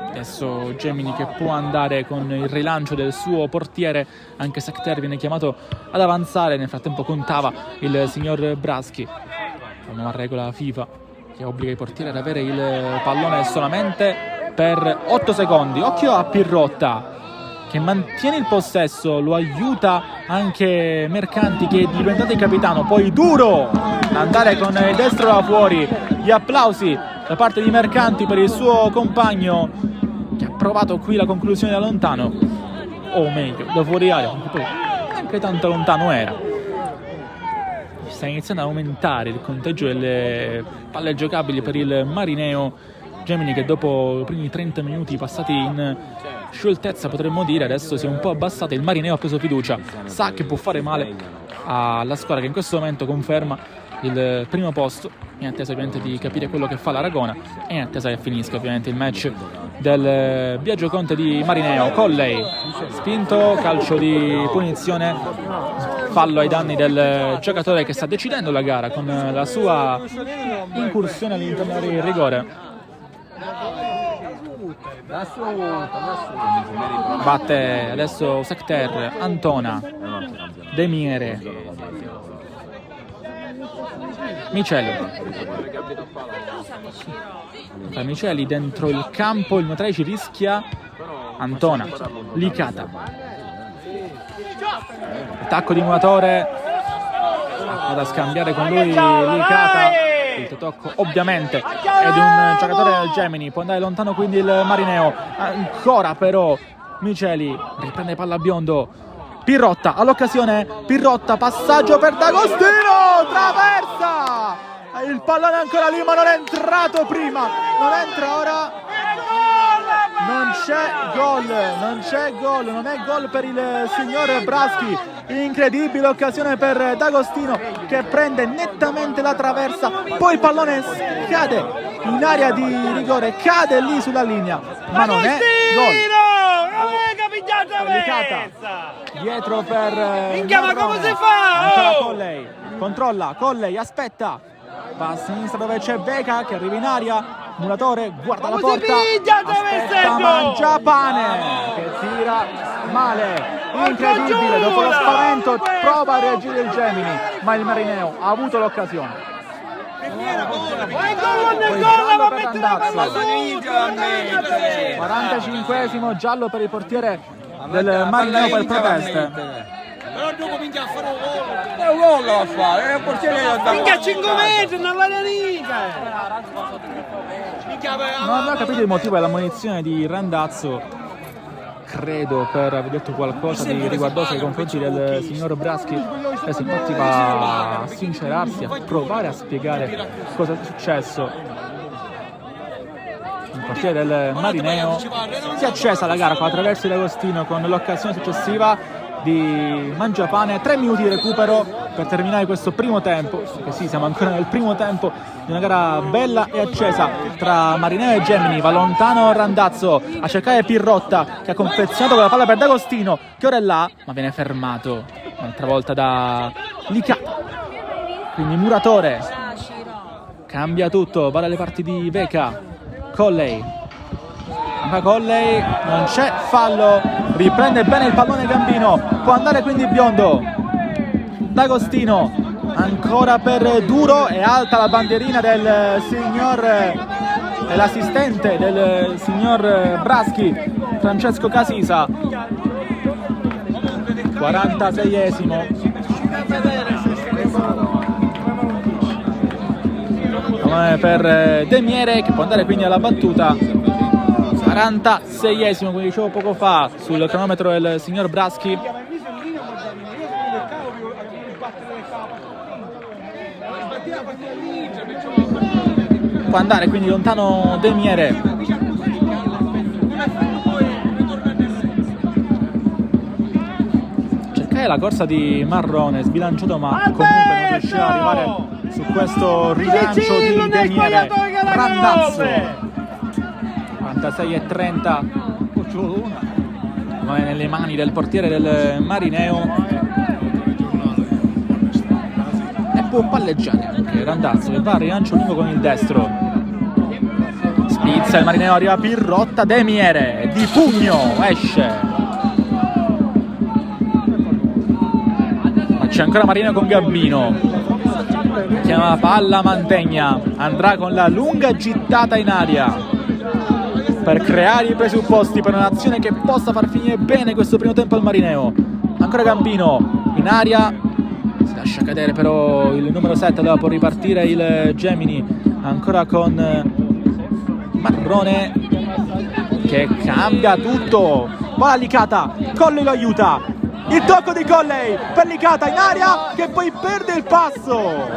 Adesso Gemini che può andare con il rilancio del suo portiere, anche Secter viene chiamato ad avanzare. Nel frattempo contava il signor Braschi, una nuova regola FIFA che obbliga i portieri ad avere il pallone solamente per 8 secondi. Occhio a Pirrotta che mantiene il possesso, lo aiuta anche Mercanti che è diventato il capitano, poi duro andare con il destro da fuori. Gli applausi da parte di Mercanti per il suo compagno che ha provato qui la conclusione da lontano, o meglio da fuori area, poi neanche tanto lontano era. Sta iniziando ad aumentare il conteggio delle palle giocabili per il Marineo. Gemini che dopo i primi 30 minuti passati in scioltezza potremmo dire adesso si è un po' abbassato. Il Marineo ha preso fiducia, sa che può fare male alla squadra che in questo momento conferma il primo posto, in attesa ovviamente di capire quello che fa l'Aragona e in attesa che finisca ovviamente il match del Biagio Conte di Marineo. Colley spinto, calcio di punizione, fallo ai danni del giocatore che sta decidendo la gara con la sua incursione all'interno del rigore. Batte adesso Secter, Antona, Demiere, Miceli. Miceli dentro il campo, il Notreci rischia. Antona, Licata, attacco di Muratore, vado a scambiare con lui Licata. Il tocco ovviamente è di un giocatore del Gemini, può andare lontano quindi il Marineo, ancora però Miceli riprende palla biondo, Pirrotta all'occasione, Pirrotta, passaggio per D'Agostino, traversa, il pallone è ancora lì ma non è entrato prima, non entra ora, non c'è gol, non è gol per il signor Braschi. Incredibile occasione per D'Agostino che prende nettamente la traversa, poi il pallone cade in area di rigore, cade lì sulla linea, ma non è gol. Licata dietro per ma come si fa? ancora Colley, controlla, Colley aspetta, va a sinistra dove c'è Veca che arriva in aria, Muratore guarda la porta, aspetta Mangiapane che tira male, incredibile, dopo lo spavento prova a reagire il Gemini ma il Marineo ha avuto l'occasione. Poi giallo per Randazzo, 45esimo, giallo per il portiere del Marineo per proteste. Però dopo minchia a fare un gol. È un gol da fare, è il portiere da Minchia 5 metri, non la riga. Non avevo capito il motivo della munizione di Randazzo, credo per aver detto qualcosa di riguardoso nei confronti del signor Braschi. Adesso infatti va a sincerarsi, a provare a spiegare cosa è successo. Il portiere del Marineo, si è accesa la gara con la traversa di D'Agostino con l'occasione successiva di Mangiapane. 3 minuti di recupero per terminare questo primo tempo, perché sì, siamo ancora nel primo tempo di una gara bella e accesa tra Marineo e Gemini. Va lontano Randazzo a cercare Pirrotta che ha confezionato con la palla per D'Agostino che ora è là ma viene fermato un'altra volta da Licata. Quindi Muratore cambia tutto, va dalle parti di Veca. Colley, non c'è fallo, riprende bene il pallone Gambino, può andare quindi Biondo. D'Agostino ancora per Duro, è alta la bandierina del signor, l'assistente del signor Braschi, Francesco Casisa. 46esimo, per Demiere che può andare quindi alla battuta. 46esimo, come dicevo poco fa, sul cronometro del signor Braschi. Può andare quindi lontano Demiere. Cercare la corsa di Marrone, sbilanciato ma comunque non riusciva ad arrivare su questo rilancio di Demiere. Randazzo 46-30, ma è nelle mani del portiere del Marineo e può palleggiare anche Randazzo che va a rilancio lungo con il destro. Spizza il Marineo, arriva Pirrotta, Demiere di pugno esce, ma c'è ancora Marineo con Gambino, chiama palla Mantegna, andrà con la lunga gittata in aria per creare i presupposti per un'azione che possa far finire bene questo primo tempo al Marineo. Ancora Gambino in aria, si lascia cadere però il numero 7, dopo ripartire il Gemini ancora con Marrone che cambia tutto, va la Licata, Colley lo aiuta, il tocco di Colley per Licata in aria che poi perde il passo,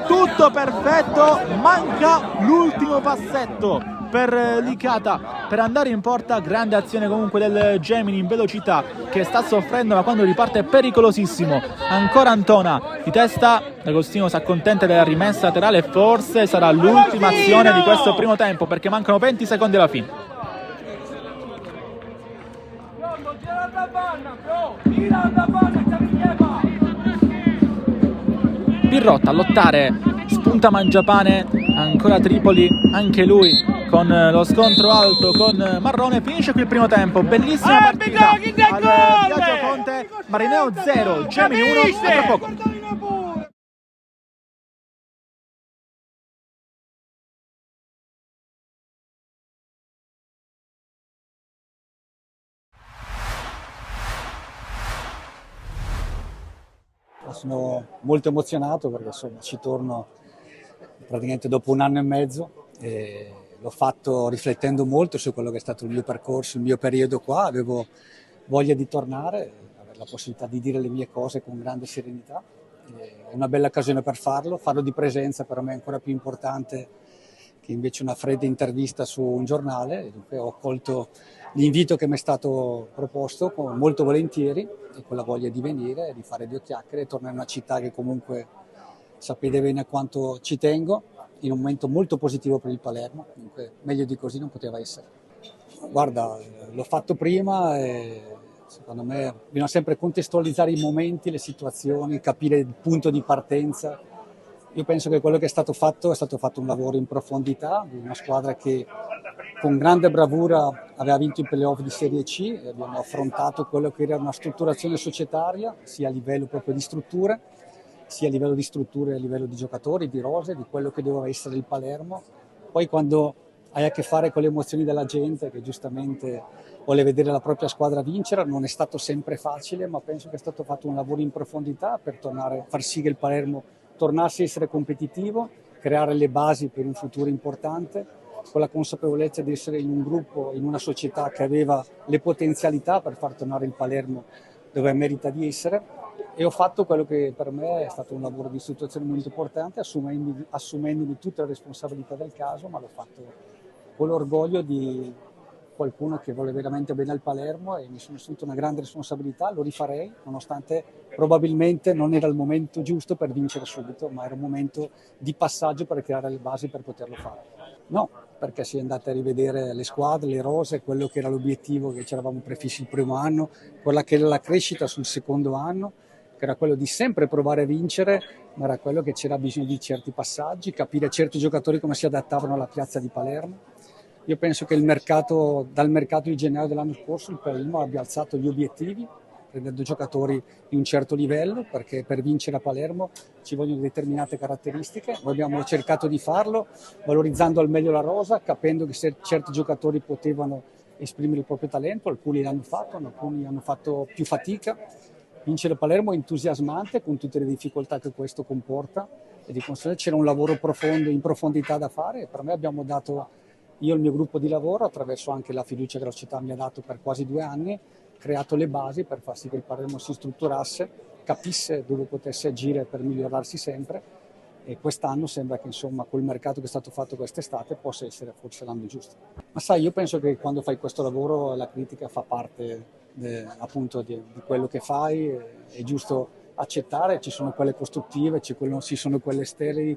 tutto perfetto, manca l'ultimo passetto per Licata per andare in porta. Grande azione comunque del Gemini in velocità, che sta soffrendo, ma quando riparte è pericolosissimo. Ancora Antona di testa, D'Agostino si accontenta della rimessa laterale, forse sarà l'ultima azione di questo primo tempo perché mancano 20 secondi alla fine. Pirrotta a lottare, spunta Mangiapane, ancora Tripoli, anche lui con lo scontro alto con Marrone. Finisce qui il primo tempo, bellissima partita al Biagio Conte. Marineo 0, Gemini 1, a tra poco. Sono molto emozionato perché insomma ci torno praticamente dopo 1 anno e mezzo e l'ho fatto riflettendo molto su quello che è stato il mio percorso, il mio periodo qua. Avevo voglia di tornare, avere la possibilità di dire le mie cose con grande serenità. È una bella occasione per farlo di presenza per me è ancora più importante che invece una fredda intervista su un giornale. Dunque ho accolto l'invito che mi è stato proposto molto volentieri e con la voglia di venire, di fare 2 chiacchiere e tornare in una città che comunque sapete bene quanto ci tengo, in un momento molto positivo per il Palermo, dunque meglio di così non poteva essere. Guarda, l'ho fatto prima e secondo me bisogna sempre contestualizzare i momenti, le situazioni, capire il punto di partenza. Io penso che quello che è stato fatto un lavoro in profondità di una squadra che con grande bravura aveva vinto i playoff di Serie C e abbiamo affrontato quello che era una strutturazione societaria, sia a livello proprio di strutture, sia a livello di strutture, a livello di giocatori, di rose, di quello che doveva essere il Palermo. Poi quando hai a che fare con le emozioni della gente che giustamente vuole vedere la propria squadra vincere, non è stato sempre facile, ma penso che è stato fatto un lavoro in profondità per far sì che il Palermo tornasse a essere competitivo, creare le basi per un futuro importante, con la consapevolezza di essere in un gruppo, in una società che aveva le potenzialità per far tornare il Palermo dove merita di essere. E ho fatto quello che per me è stato un lavoro di istituzione molto importante, assumendomi tutte le responsabilità del caso, ma l'ho fatto con l'orgoglio di qualcuno che vuole veramente bene al Palermo e mi sono assunto una grande responsabilità, lo rifarei, nonostante probabilmente non era il momento giusto per vincere subito, ma era un momento di passaggio per creare le basi per poterlo fare. No, perché si è andate a rivedere le squadre, le rose, quello che era l'obiettivo che ci eravamo prefissi il primo anno, quella che era la crescita sul secondo anno, che era quello di sempre provare a vincere, ma era quello che c'era bisogno di certi passaggi, capire certi giocatori come si adattavano alla piazza di Palermo. Io penso che dal mercato di gennaio dell'anno scorso il Palermo abbia alzato gli obiettivi, prendendo giocatori di un certo livello, perché per vincere a Palermo ci vogliono determinate caratteristiche. Noi abbiamo cercato di farlo, valorizzando al meglio la rosa, capendo che certi giocatori potevano esprimere il proprio talento, alcuni l'hanno fatto, alcuni hanno fatto più fatica. Vincere a Palermo è entusiasmante con tutte le difficoltà che questo comporta e di conseguenza c'era un lavoro profondo, in profondità da fare e per me abbiamo dato, io e il mio gruppo di lavoro, attraverso anche la fiducia che la società mi ha dato per quasi 2 anni, creato le basi per far sì che il Palermo si strutturasse, capisse dove potesse agire per migliorarsi sempre e quest'anno sembra che insomma col mercato che è stato fatto quest'estate possa essere forse l'anno giusto. Ma sai, io penso che quando fai questo lavoro la critica fa parte appunto di quello che fai, è giusto accettare, ci sono quelle costruttive, ci sono quelle sterili,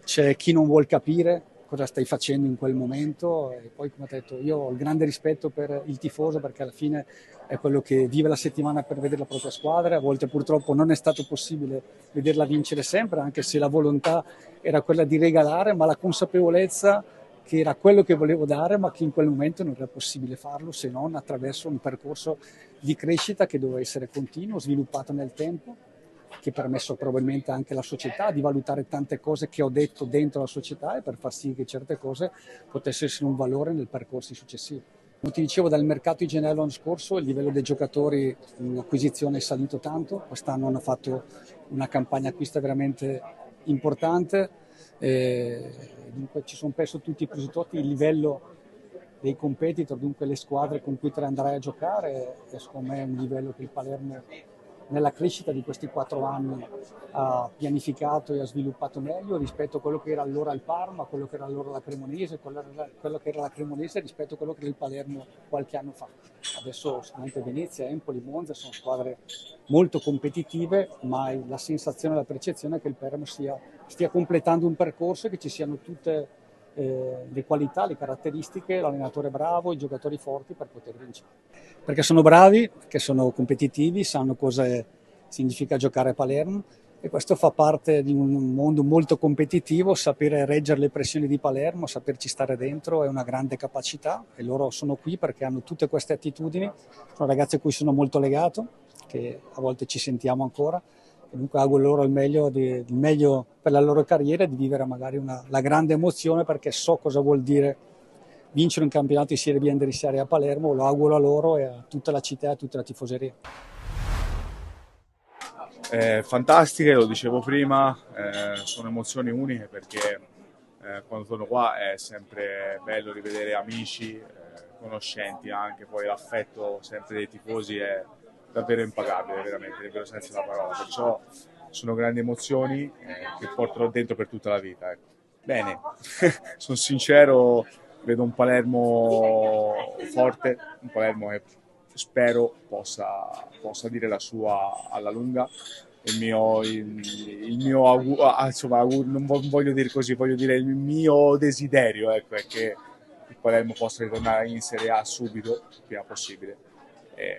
c'è chi non vuol capire cosa stai facendo in quel momento e poi come ho detto io ho il grande rispetto per il tifoso perché alla fine è quello che vive la settimana per vedere la propria squadra, a volte purtroppo non è stato possibile vederla vincere sempre anche se la volontà era quella di regalare, ma la consapevolezza che era quello che volevo dare ma che in quel momento non era possibile farlo se non attraverso un percorso di crescita che doveva essere continuo, sviluppato nel tempo, che ha permesso probabilmente anche alla società di valutare tante cose che ho detto dentro la società e per far sì che certe cose potessero essere un valore nel percorso successivo. Come ti dicevo, dal mercato di gennaio l'anno scorso il livello dei giocatori in acquisizione è salito tanto, quest'anno hanno fatto una campagna acquista veramente importante, dunque ci sono perso tutti i presupposti, il livello dei competitor, dunque le squadre con cui te andrai a giocare, e secondo me è un livello che il Palermo nella crescita di questi 4 anni ha pianificato e ha sviluppato meglio rispetto a quello che era allora il Parma, quello che era allora la Cremonese, quello che era la Cremonese rispetto a quello che era il Palermo qualche anno fa. Adesso sicuramente Venezia, Empoli, Monza sono squadre molto competitive, ma la sensazione e la percezione è che il Palermo stia completando un percorso e che ci siano tutte le qualità, le caratteristiche, l'allenatore bravo, i giocatori forti per poter vincere. Perché sono bravi, perché sono competitivi, sanno cosa significa giocare a Palermo e questo fa parte di un mondo molto competitivo, sapere reggere le pressioni di Palermo, saperci stare dentro è una grande capacità e loro sono qui perché hanno tutte queste attitudini, sono ragazzi a cui sono molto legato, che a volte ci sentiamo ancora. Comunque auguro loro il meglio per la loro carriera e di vivere magari la grande emozione perché so cosa vuol dire vincere un campionato di Serie B e di Serie A a Palermo, lo auguro a loro e a tutta la città e a tutta la tifoseria. Fantastiche, lo dicevo prima, sono emozioni uniche perché quando torno qua è sempre bello rivedere amici, conoscenti anche, poi l'affetto sempre dei tifosi è davvero impagabile, veramente, nel vero senso della parola, perciò sono grandi emozioni che porterò dentro per tutta la vita. Ecco. Bene, sono sincero, vedo un Palermo forte, un Palermo che spero possa dire la sua alla lunga. Il mio insomma, non voglio dire così, voglio dire il mio desiderio, ecco, è che il Palermo possa ritornare in Serie A subito, il prima possibile.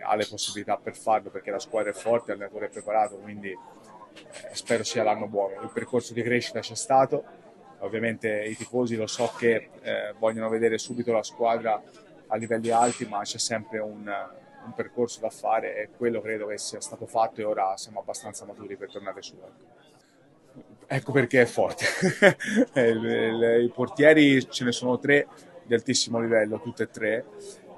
Ha le possibilità per farlo perché la squadra è forte, l'allenatore è preparato, quindi spero sia l'anno buono. Il percorso di crescita c'è stato, ovviamente i tifosi lo so che vogliono vedere subito la squadra a livelli alti, ma c'è sempre un percorso da fare e quello credo che sia stato fatto e ora siamo abbastanza maturi per tornare su. Ecco perché è forte. I portieri ce ne sono 3 di altissimo livello, tutte e 3.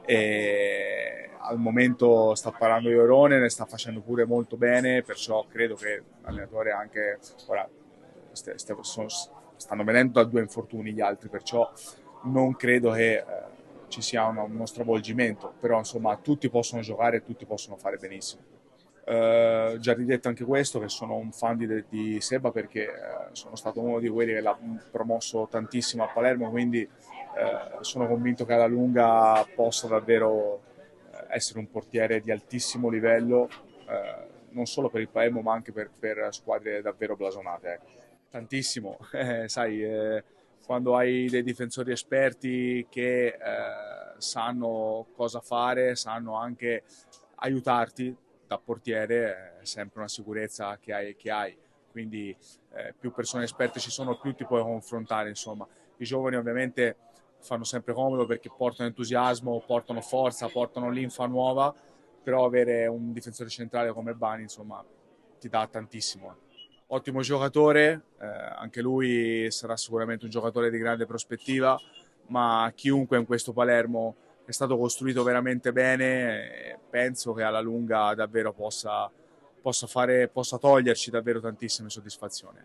E al momento sta parlando Iorone, ne sta facendo pure molto bene, perciò credo che l'allenatore anche ora stanno venendo da 2 infortuni gli altri, perciò non credo che ci sia uno stravolgimento, però insomma tutti possono giocare e tutti possono fare benissimo. Già ridetto anche questo, che sono un fan di Seba perché sono stato uno di quelli che l'ha promosso tantissimo a Palermo, quindi sono convinto che alla lunga possa davvero essere un portiere di altissimo livello, non solo per il Palermo ma anche per squadre davvero blasonate. Tantissimo, sai, quando hai dei difensori esperti che sanno cosa fare, sanno anche aiutarti da portiere, è sempre una sicurezza che hai. Quindi più persone esperte ci sono, più ti puoi confrontare, insomma. I giovani ovviamente fanno sempre comodo perché portano entusiasmo, portano forza, portano linfa nuova, però avere un difensore centrale come Bani, insomma, ti dà tantissimo. Ottimo giocatore, anche lui sarà sicuramente un giocatore di grande prospettiva, ma chiunque in questo Palermo è stato costruito veramente bene, penso che alla lunga davvero possa toglierci davvero tantissime soddisfazioni.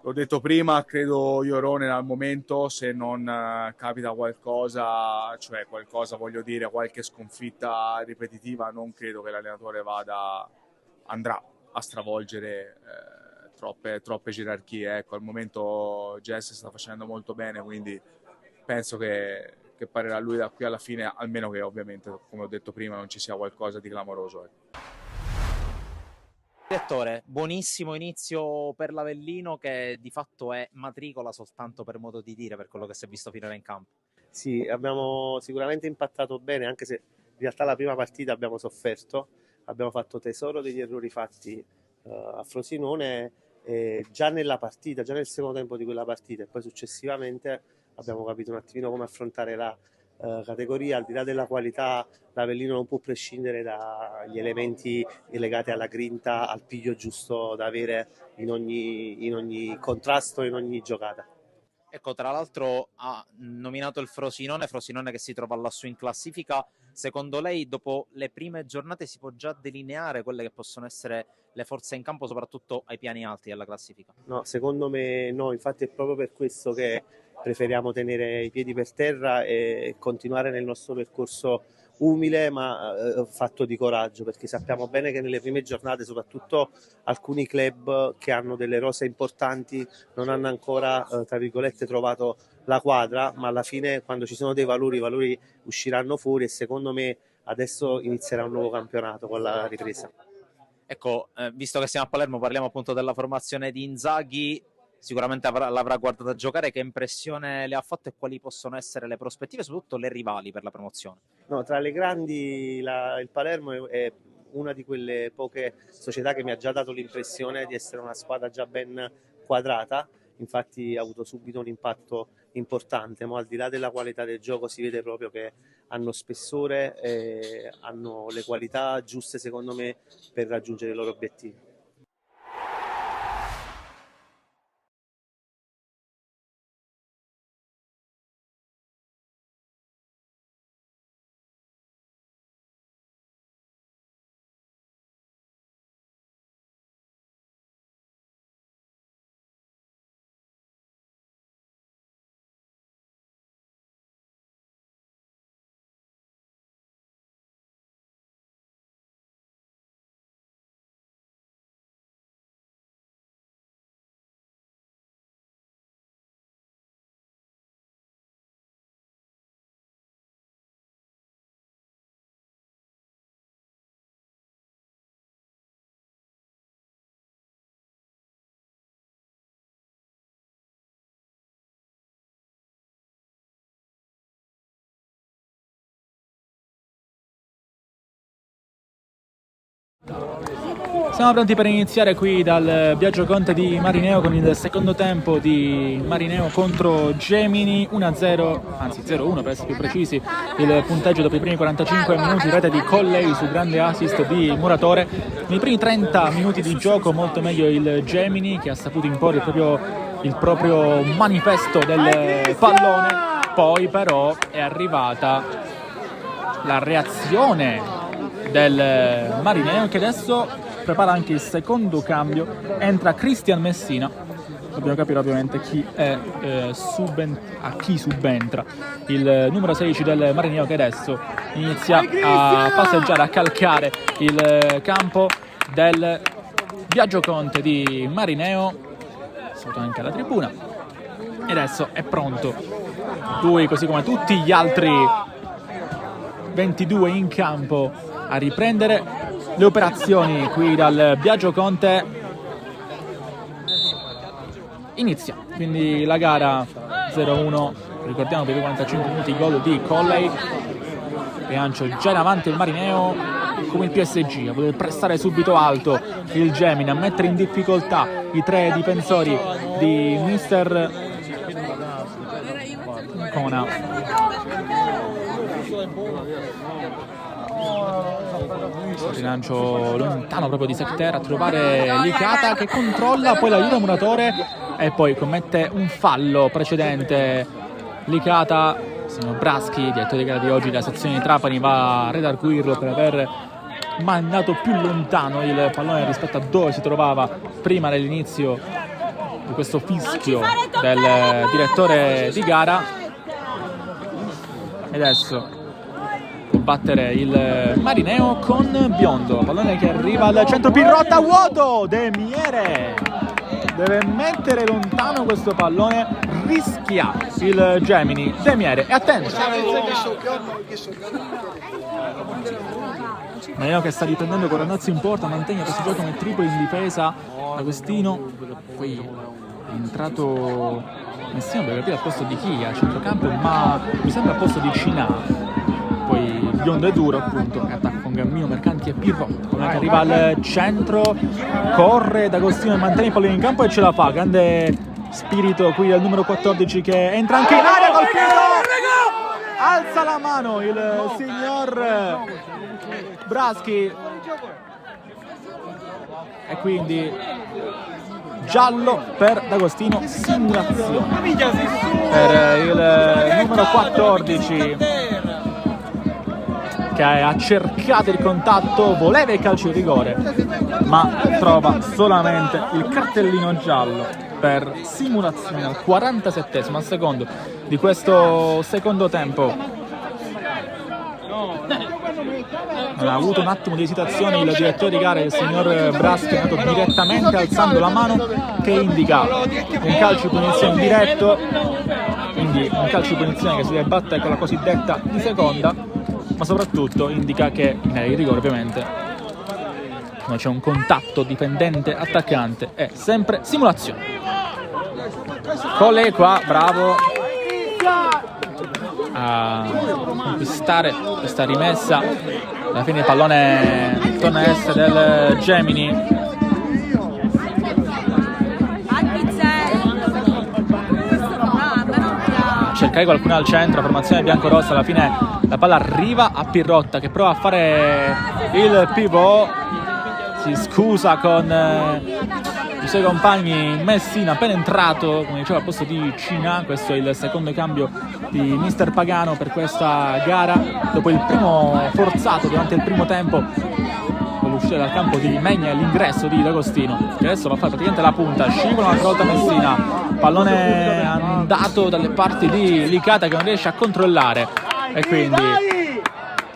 L'ho detto prima, credo Iorone al momento, se non capita qualcosa, cioè qualcosa voglio dire, qualche sconfitta ripetitiva, non credo che l'allenatore andrà a stravolgere troppe gerarchie. Ecco, al momento Jess sta facendo molto bene, quindi penso che parlerà lui da qui alla fine, almeno che ovviamente, come ho detto prima, non ci sia qualcosa di clamoroso. Direttore, buonissimo inizio per l'Avellino che di fatto è matricola soltanto per modo di dire per quello che si è visto finora in campo. Sì, abbiamo sicuramente impattato bene, anche se in realtà la prima partita abbiamo sofferto, abbiamo fatto tesoro degli errori fatti a Frosinone già nella partita, già nel secondo tempo di quella partita, e poi successivamente abbiamo capito un attimino come affrontare la categoria. Al di là della qualità, l'Avellino non può prescindere dagli elementi legati alla grinta, al piglio giusto da avere in ogni contrasto, in ogni giocata. Ecco, tra l'altro ha nominato il Frosinone che si trova lassù in classifica. Secondo lei, dopo le prime giornate, si può già delineare quelle che possono essere le forze in campo, soprattutto ai piani alti della classifica? No, secondo me no, infatti è proprio per questo che preferiamo tenere i piedi per terra e continuare nel nostro percorso umile ma fatto di coraggio, perché sappiamo bene che nelle prime giornate soprattutto alcuni club che hanno delle rose importanti non hanno ancora tra virgolette trovato la quadra, ma alla fine quando ci sono dei valori, i valori usciranno fuori, e secondo me adesso inizierà un nuovo campionato con la ripresa. Ecco, visto che siamo a Palermo, parliamo appunto della formazione di Inzaghi. Sicuramente l'avrà guardata giocare. Che impressione le ha fatto e quali possono essere le prospettive, soprattutto le rivali per la promozione? No, tra le grandi il Palermo è una di quelle poche società che mi ha già dato l'impressione di essere una squadra già ben quadrata, infatti ha avuto subito un impatto importante, ma al di là della qualità del gioco si vede proprio che hanno spessore e hanno le qualità giuste secondo me per raggiungere i loro obiettivi. Siamo pronti per iniziare qui dal Biagio Conte di Marineo con il secondo tempo di Marineo contro Gemini, 1-0, anzi 0-1 per essere più precisi, il punteggio dopo i primi 45 minuti, rete di Colley su grande assist di Muratore. Nei primi 30 minuti di gioco molto meglio il Gemini, che ha saputo imporre il proprio manifesto del pallone, poi però è arrivata la reazione del Marineo, che adesso prepara anche il secondo cambio. Entra Cristian Messina, dobbiamo capire ovviamente chi è a chi subentra il numero 16 del Marineo, che adesso inizia a passeggiare, a calcare il campo del Biagio Conte di Marineo, sotto anche la tribuna, e adesso è pronto lui, così come tutti gli altri 22 in campo, a riprendere le operazioni qui dal Biagio Conte. Inizia quindi la gara 0-1, ricordiamo per i 45 minuti, gol di Colley, rilancio già in avanti il Marineo come il PSG, a poter pressare subito alto il Gemini, a mettere in difficoltà i tre difensori di mister Cona. Rilancio lontano proprio di Secter a trovare Licata, che controlla, poi l'aiuta Muratore e poi commette un fallo precedente. Licata, signor Braschi, direttore di gara di oggi della sezione di Trapani, va a redarguirlo per aver mandato più lontano il pallone rispetto a dove si trovava prima dell'inizio di questo fischio del direttore di gara. E adesso battere il Marineo con Biondo, pallone che arriva al centro, Pirrotta, vuoto, De Miere deve mettere lontano questo pallone, rischia il Gemini, De Miere è attento, Marineo che sta riprendendo con Randazzi in porta, mantiene questo gioco nel triplo in difesa. Agostino, poi è entrato Messina per capire al posto di chi a centrocampo, ma mi sembra al posto di Cinà. Poi Biondo è duro, appunto, e attacca con Gammino, Mercanti e Pirrotta, che arriva al centro, corre D'Agostino e mantiene il pallone in campo e ce la fa. Grande spirito qui del numero 14 che entra anche in aria, colpito, alza la mano il signor Braschi e quindi giallo per D'Agostino, simulazione per il numero 14 che ha cercato il contatto, voleva il calcio di rigore, ma trova solamente il cartellino giallo per simulazione al 47esimo, al secondo di questo secondo tempo. Ha avuto un attimo di esitazione il direttore di gara, il signor Braschi, è andato direttamente alzando la mano che indica un calcio di punizione diretto, quindi un calcio di punizione che si deve battere con la cosiddetta di seconda, ma soprattutto indica che il rigore ovviamente, quando c'è un contatto difendente-attaccante, è sempre simulazione. Colle qua, bravo a conquistare questa rimessa. Alla fine il pallone torna a essere del Gemini. Cercare qualcuno al centro, formazione biancorossa. Alla fine la palla arriva a Pirrotta che prova a fare il pivot, si scusa con i suoi compagni. Messina appena entrato, come diceva, al posto di Cina. Questo è il secondo cambio di mister Pagano per questa gara, dopo il primo forzato durante il primo tempo con l'uscita dal campo di Megna e l'ingresso di D'Agostino, che adesso va a fare praticamente la punta. Scivola un'altra volta Messina, pallone andato dalle parti di Licata che non riesce a controllare, e quindi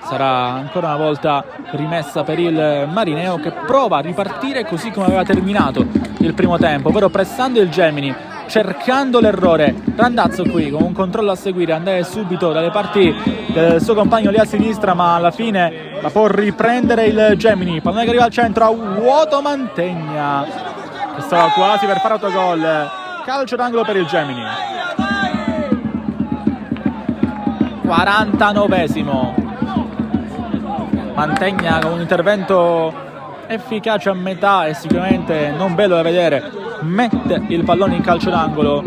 sarà ancora una volta rimessa per il Marineo, che prova a ripartire così come aveva terminato il primo tempo, ovvero pressando il Gemini, cercando l'errore. Randazzo qui con un controllo a seguire, andare subito dalle parti del suo compagno lì a sinistra, ma alla fine la può riprendere il Gemini. Pallone che arriva al centro, a vuoto Mantegna che stava quasi per fare autogol. Calcio d'angolo per il Gemini. 49esimo. Mantegna con un intervento efficace a metà e sicuramente non bello da vedere, mette il pallone in calcio d'angolo,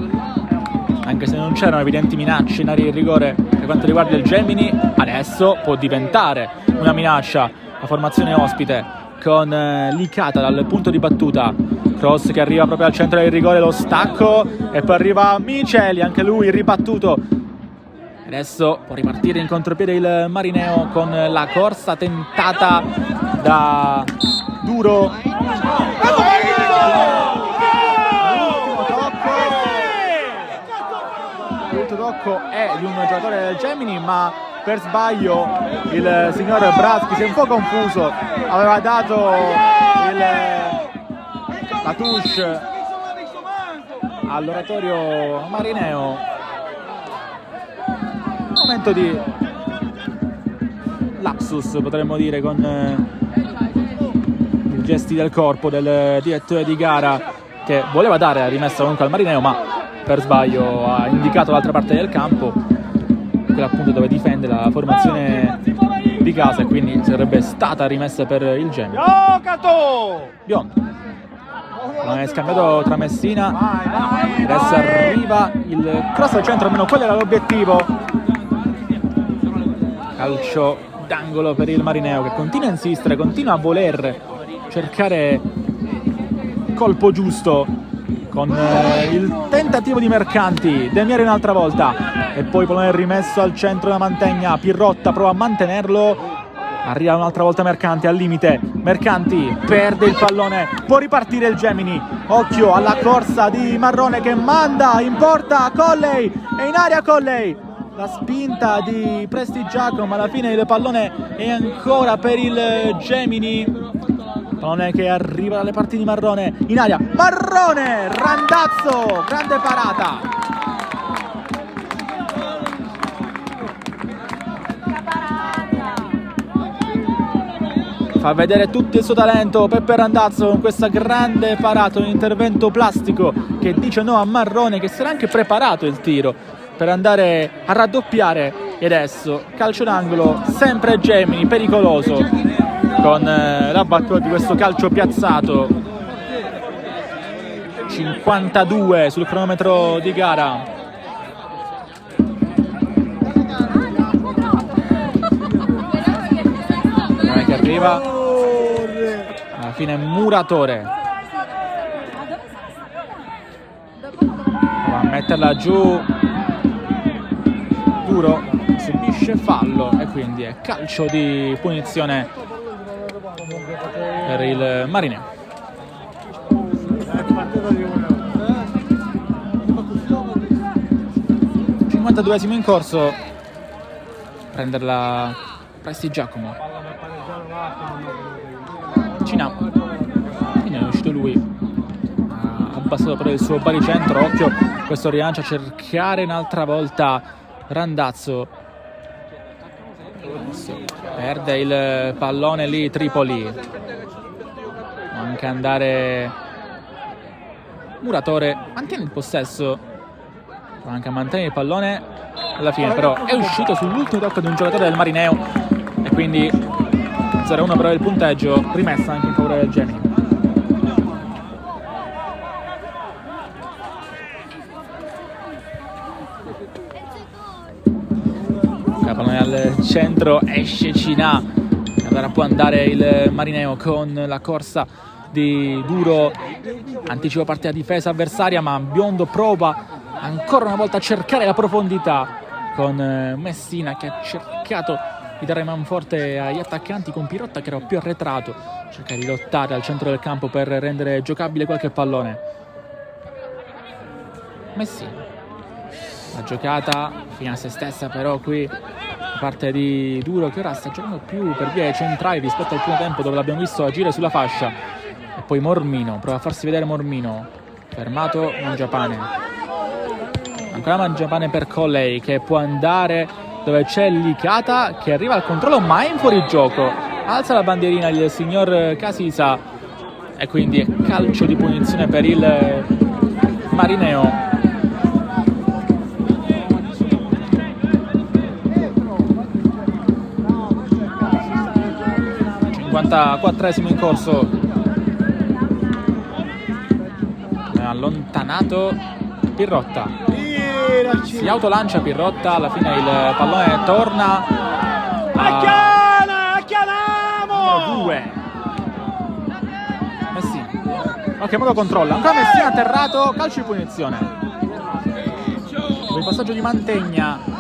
anche se non c'erano evidenti minacce in area di rigore per quanto riguarda il Gemini. Adesso può diventare una minaccia la formazione ospite con Licata dal punto di battuta. Cross che arriva proprio al centro del rigore, lo stacco e poi arriva Miceli, anche lui ribattuto. Adesso può ripartire in contropiede il Marineo con la corsa tentata da Duro. L'ultimo tocco è di un giocatore del Gemini, ma per sbaglio il signor Braschi si è un po' confuso, aveva dato la touche all'oratorio Marineo. Momento di lapsus, potremmo dire, con i gesti del corpo del direttore di gara, che voleva dare la rimessa comunque al Marineo, ma per sbaglio ha indicato l'altra parte del campo, quella appunto dove difende la formazione di casa, e quindi sarebbe stata rimessa per il Gemini. Biondo non è scambiato tra Messina, adesso arriva il cross al centro, almeno quello era l'obiettivo. Calcio d'angolo per il Marineo, che continua a insistere, continua a voler cercare colpo giusto con il tentativo di Mercanti. Demieri un'altra volta e poi pallone rimesso al centro da Mantegna. Pirrotta prova a mantenerlo, arriva un'altra volta Mercanti al limite. Mercanti perde il pallone, può ripartire il Gemini. Occhio alla corsa di Marrone che manda in porta Colley, e in aria Colley. La spinta di Prestigiacomo, ma alla fine il pallone è ancora per il Gemini. Pallone che arriva dalle parti di Marrone, in aria, Marrone, Randazzo, grande parata. Fa vedere tutto il suo talento Peppe Randazzo con questa grande parata, un intervento plastico che dice no a Marrone, che si era anche preparato il tiro per andare a raddoppiare. E adesso calcio d'angolo, sempre Gemini, pericoloso con la battuta di questo calcio piazzato. 52 sul cronometro di gara. Che arriva alla fine Muratore, va a metterla giù. Duro subisce fallo e quindi è calcio di punizione per il Marineo. 52esimo in corso, prenderla Prestigiacomo. Cina, quindi è uscito lui, ha abbassato però il suo baricentro. Occhio questo rilancio a cercare un'altra volta Randazzo, perde il pallone lì Tripoli, manca andare Muratore, mantiene il possesso, manca mantenere il pallone, alla fine però è uscito sull'ultimo tocco di un giocatore del Marineo e quindi 0-1 però il punteggio, rimessa anche in favore del Gemini. Pallone al centro, esce Cina, allora può andare il Marineo con la corsa di Duro, anticipa parte della difesa avversaria, ma Biondo prova ancora una volta a cercare la profondità con Messina che ha cercato di dare manforte agli attaccanti con Pirotta che era più arretrato, cerca di lottare al centro del campo per rendere giocabile qualche pallone. Messina, la giocata fino a se stessa però qui da parte di Duro che ora sta giocando più per vie centrali rispetto al primo tempo dove l'abbiamo visto agire sulla fascia. E poi Mormino, prova a farsi vedere Mormino, fermato Mangiapane, ancora Mangiapane per Colley che può andare dove c'è Licata che arriva al controllo ma è in fuorigioco, alza la bandierina il signor Casisa e quindi calcio di punizione per il Marineo. 54esimo in corso, è allontanato Pirrotta, si autolancia Pirrotta, alla fine il pallone torna a numero 2 Messina, in che modo controlla, ancora Messina atterrato, calcio di punizione, il passaggio di Mantegna.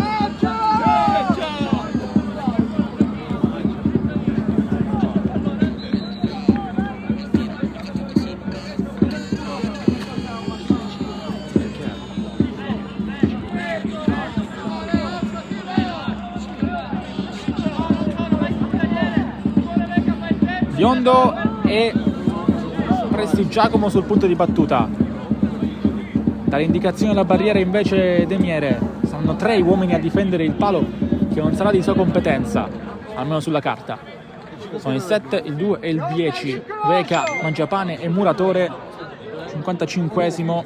Biondo e Prestigiacomo sul punto di battuta. Dall'indicazione della barriera invece De Miere. Saranno 3 uomini a difendere il palo che non sarà di sua competenza, almeno sulla carta. Sono il 7, il 2 e il 10. Veca, Mangiapane e Muratore. 55esimo.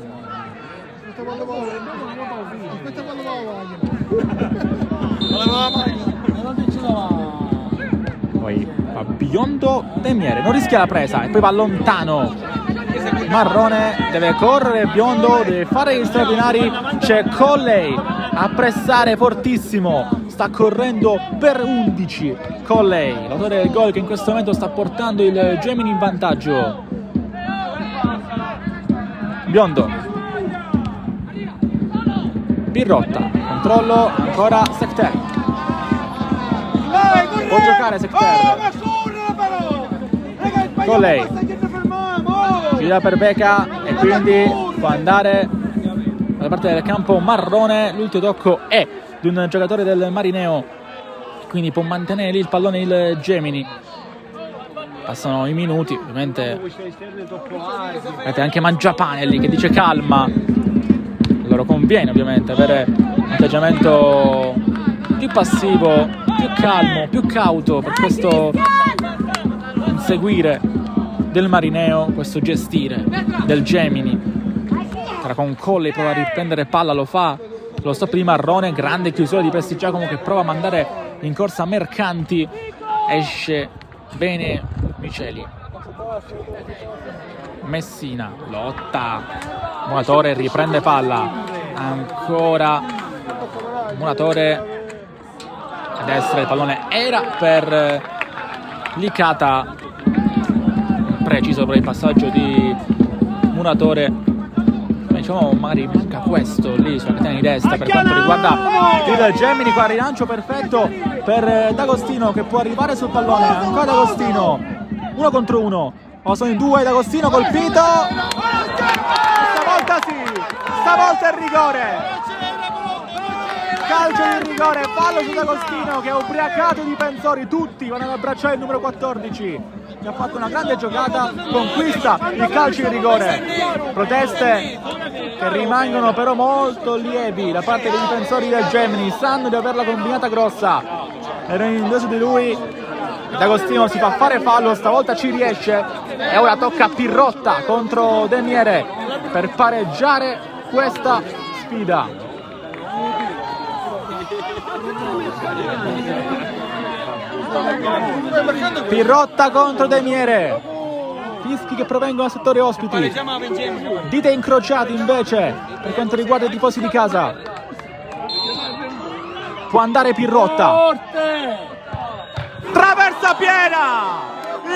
Poi va Biondo, De Miere non rischia la presa e poi va lontano Marrone, deve correre Biondo, deve fare gli straordinari, c'è Colley a pressare fortissimo, sta correndo per 11 Colley, l'autore del gol che in questo momento sta portando il Gemini in vantaggio. Biondo, Pirrotta, controllo ancora Secter, può giocare Secter, Colley gira per Beca e quindi può andare dalla parte del campo Marrone, l'ultimo tocco è di un giocatore del Marineo, quindi può mantenere lì il pallone il Gemini. Passano i minuti, ovviamente vedete anche Mangiapane lì che dice calma, loro conviene ovviamente avere un atteggiamento più passivo, più calmo, più cauto per questo inseguire del Marineo, questo gestire del Gemini. Tra con Colley prova a riprendere palla, lo fa, lo stop di Marrone, grande chiusura di Prestigiacomo che prova a mandare in corsa Mercanti, esce bene Miceli. Messina lotta, Muratore riprende palla, ancora Muratore a destra, il pallone era per Licata, preciso per il passaggio di Muratore, diciamo magari manca questo lì sulla catena di destra per quanto riguarda il Gemini. Qua rilancio perfetto per D'Agostino che può arrivare sul pallone, ancora D'Agostino, 1 contro 1, sono in 2, D'Agostino colpito, stavolta sì, stavolta è rigore, calcio di rigore, fallo su D'Agostino che è ubriacato di difensori, tutti vanno ad abbracciare il numero 14 che ha fatto una grande giocata, conquista il calcio di rigore. Proteste che rimangono però molto lievi da parte dei difensori del Gemini, sanno di averla combinata grossa, erano in due su di lui. D'Agostino si fa fare fallo, stavolta ci riesce e ora tocca a Pirrotta contro Demiere per pareggiare questa sfida. Pirrotta contro Demiere, fischi che provengono dal settore ospiti, dite incrociati invece per quanto riguarda i tifosi di casa. Può andare Pirrotta, traversa piena,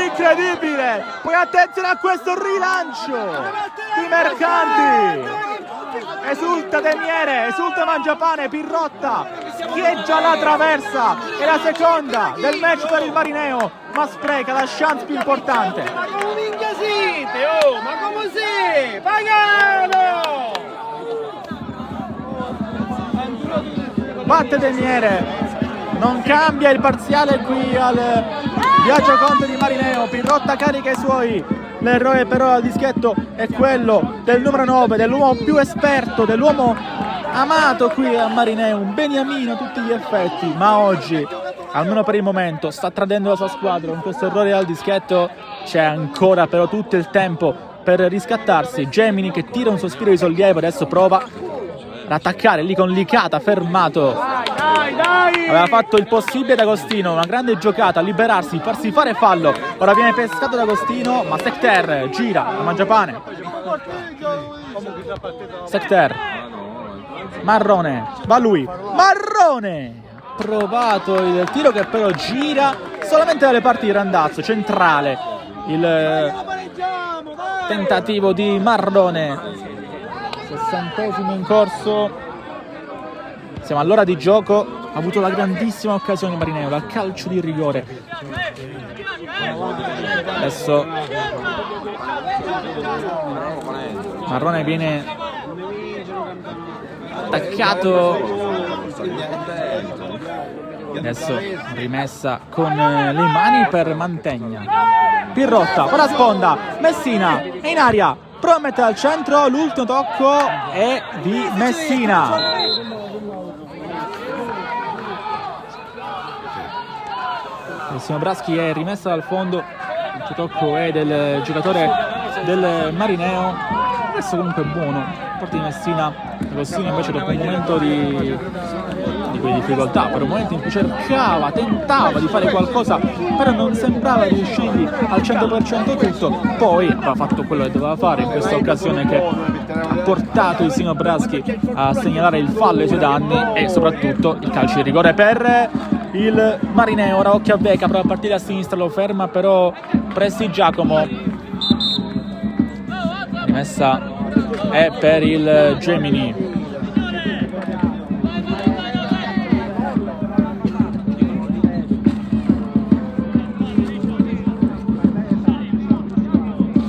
incredibile, poi attenzione a questo rilancio di Mercanti, esulta Demiere, esulta Mangiapane, Pirrotta schieggia la traversa, è la seconda del match per il Marineo, ma spreca la chance più importante. Ma come minchia siete? Oh, ma come sei? Pagano! Batte Demiere, non cambia il parziale qui al viaggio contro di Marineo. Pirrotta carica i suoi, l'errore però al dischetto è quello del numero 9, dell'uomo più esperto, dell'uomo amato qui a Marineo, un beniamino a tutti gli effetti, ma oggi, almeno per il momento, sta tradendo la sua squadra con questo errore al dischetto. C'è ancora però tutto il tempo per riscattarsi. Gemini che tira un sospiro di sollievo, adesso prova ad attaccare lì con Licata, fermato. Aveva fatto il possibile D'Agostino, una grande giocata, liberarsi, farsi fare fallo. Ora viene pescato D'Agostino, ma Secter gira a Mangiapane. Secter, Marrone, va lui, Marrone, ha provato il tiro che però gira solamente dalle parti di Randazzo, centrale il tentativo di Marrone. 60° in corso, siamo all'ora di gioco, ha avuto la grandissima occasione Marineo dal calcio di rigore. Adesso Marrone viene attaccato, adesso rimessa con le mani per Mantegna. Pirrotta, ora sponda, Messina è in aria, prova a mettere al centro, l'ultimo tocco è di Messina. Il Braschi è rimessa dal fondo, il tocco è del giocatore del Marineo, questo comunque è buono, porta di Messina. Agostino invece dopo un momento di difficoltà, per un momento in cui tentava di fare qualcosa, però non sembrava riuscirgli al 100% tutto, poi aveva fatto quello che doveva fare in questa occasione che ha portato il Sino Braschi a segnalare il fallo ai suoi danni e soprattutto il calcio di rigore per il Marineo. Ora occhio a Veca, prova a partire a sinistra, lo ferma però Presti Giacomo. Rimessa è per il Gemini.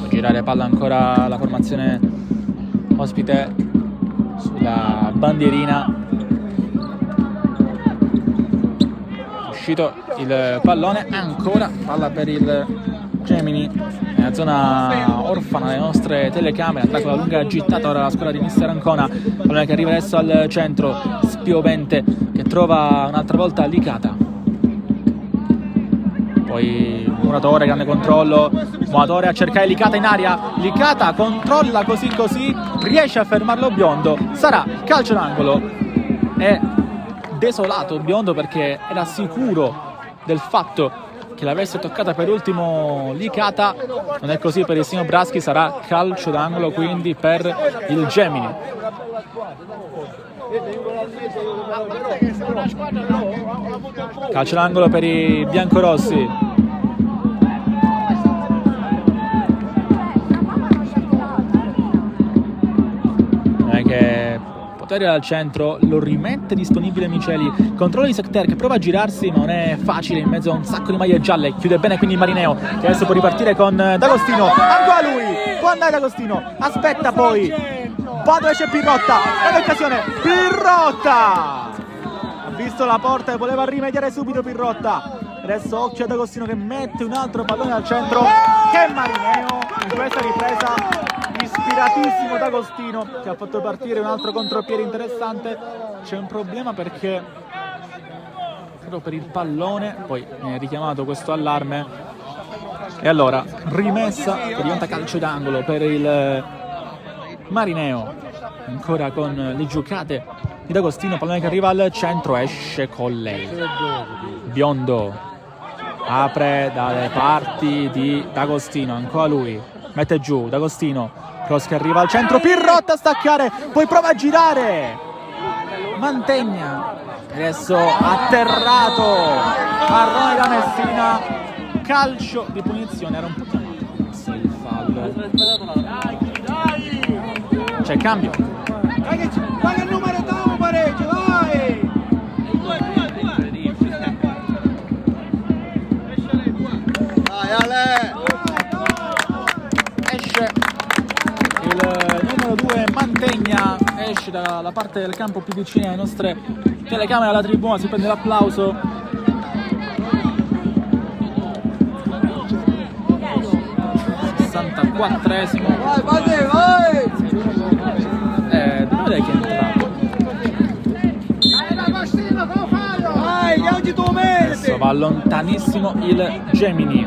Girare palla ancora la formazione ospite sulla bandierina. Uscito il pallone, ancora palla per il Gemini nella zona orfana delle nostre telecamere, attacco la lunga gittata, ora la squadra di Mister Ancona, pallone che arriva adesso al centro, spiovente che trova un'altra volta Licata, poi Muratore, grande controllo, Muratore a cercare Licata in aria, Licata controlla così, riesce a fermarlo Biondo, sarà calcio d'angolo. È desolato Biondo perché era sicuro del fatto che l'avesse toccata per ultimo Licata, non è così per il Sino Braschi, sarà calcio d'angolo quindi per il Gemini. Calcio d'angolo per i biancorossi. Non è che potere dal centro, lo rimette disponibile Miceli, controllo di Secter che prova a girarsi ma non è facile in mezzo a un sacco di maglie gialle, chiude bene quindi Marineo che adesso può ripartire con D'Agostino, ancora lui, può andare D'Agostino, aspetta poi, va dove c'è Pirrotta, grande occasione, Pirrotta visto la porta e voleva rimediare subito Pirrotta. Adesso occhio ad Agostino che mette un altro pallone al centro, che Marineo in questa ripresa, ispiratissimo D'Agostino, che ha fatto partire un altro contropiede interessante. C'è un problema perché proprio per il pallone poi viene richiamato questo allarme e allora rimessa che diventa calcio d'angolo per il Marineo, ancora con le giocate di D'Agostino. Pallone che arriva al centro, esce Colley, Biondo apre dalle parti di D'Agostino, ancora lui mette giù D'Agostino, cross che arriva al centro, Pirrotta a staccare, poi prova a girare Mantegna, adesso atterrato Marrone da Messina, calcio di punizione. Era un po' chiamato il fallo, c'è cambio. Vai che numero dopo pareggio, vai! Vai Ale! Esce il numero 2 Mantegna, esce dalla parte del campo più vicina alle nostre telecamere, alla tribuna, si prende l'applauso. Quattresimo. Vai, vai! Devo vedere chi è entrato. Vai, oggi tu meriti! Adesso va lontanissimo il Gemini.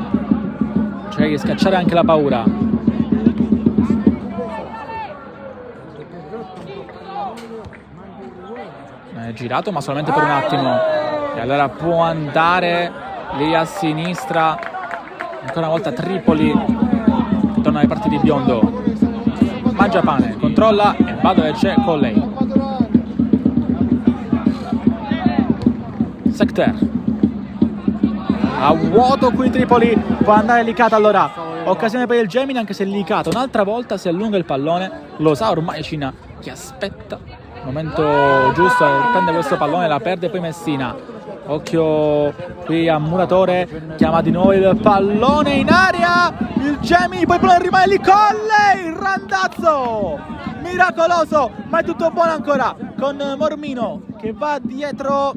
Cerca di scacciare anche la paura. È girato ma solamente per un attimo. E allora può andare lì a sinistra. Ancora una volta Tripoli. Torna alle parti di Biondo, mangia pane, controlla e va dove c'è Colley. Secter a vuoto qui Tripoli, può andare Licata. Allora occasione per il Gemini, anche se Licata un'altra volta si allunga il pallone, lo sa ormai Cina che aspetta il momento giusto, prende questo pallone, la perde poi Messina. Occhio qui a Muratore, chiama di nuovo il pallone in aria, il Gemini, poi il pallone rimane lì, Colley, il randazzo miracoloso, ma è tutto buono ancora con Mormino che va dietro,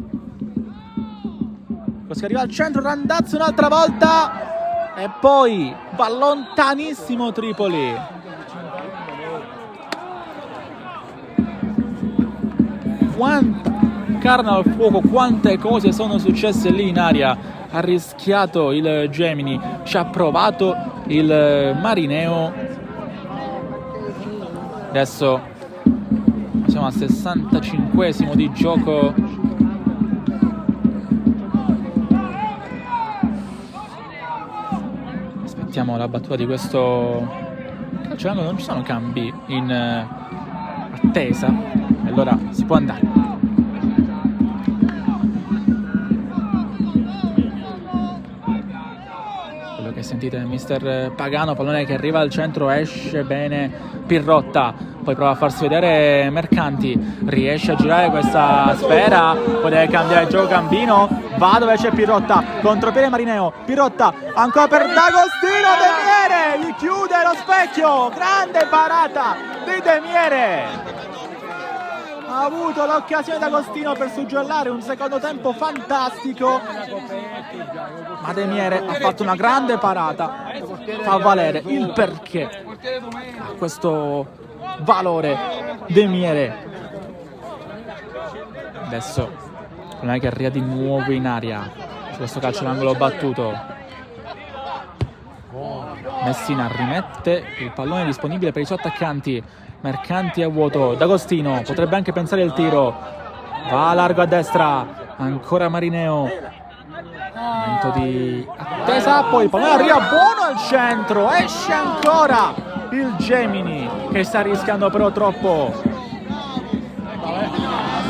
così arriva al centro, randazzo un'altra volta e poi va lontanissimo Tripoli. Quanta carne al fuoco, quante cose sono successe lì in aria. Ha rischiato il Gemini, ci ha provato il Marineo. Adesso siamo al 65esimo di gioco. Aspettiamo la battuta di questo calcio d'angolo. Non ci sono cambi in attesa, allora si può andare. Sentite il mister Pagano, pallone che arriva al centro, esce bene Pirrotta, poi prova a farsi vedere Mercanti, riesce a girare questa sfera, poi deve cambiare il gioco Gambino, va dove c'è Pirrotta, contropiede Marineo, Pirrotta ancora per D'Agostino, De Miere gli chiude lo specchio, grande parata di De Miere. Ha avuto l'occasione D'Agostino per suggelare un secondo tempo fantastico, ma De Miere ha fatto una grande parata, fa valere il perché ha questo valore De Miere. Adesso non è che arriva di nuovo in aria su questo calcio d'angolo battuto. Messina rimette il pallone disponibile per i suoi attaccanti. Mercanti a vuoto, D'Agostino potrebbe anche pensare il tiro, va largo a destra, ancora Marineo, momento di attesa, poi il pallone arriva buono al centro, esce ancora il Gemini che sta rischiando però troppo,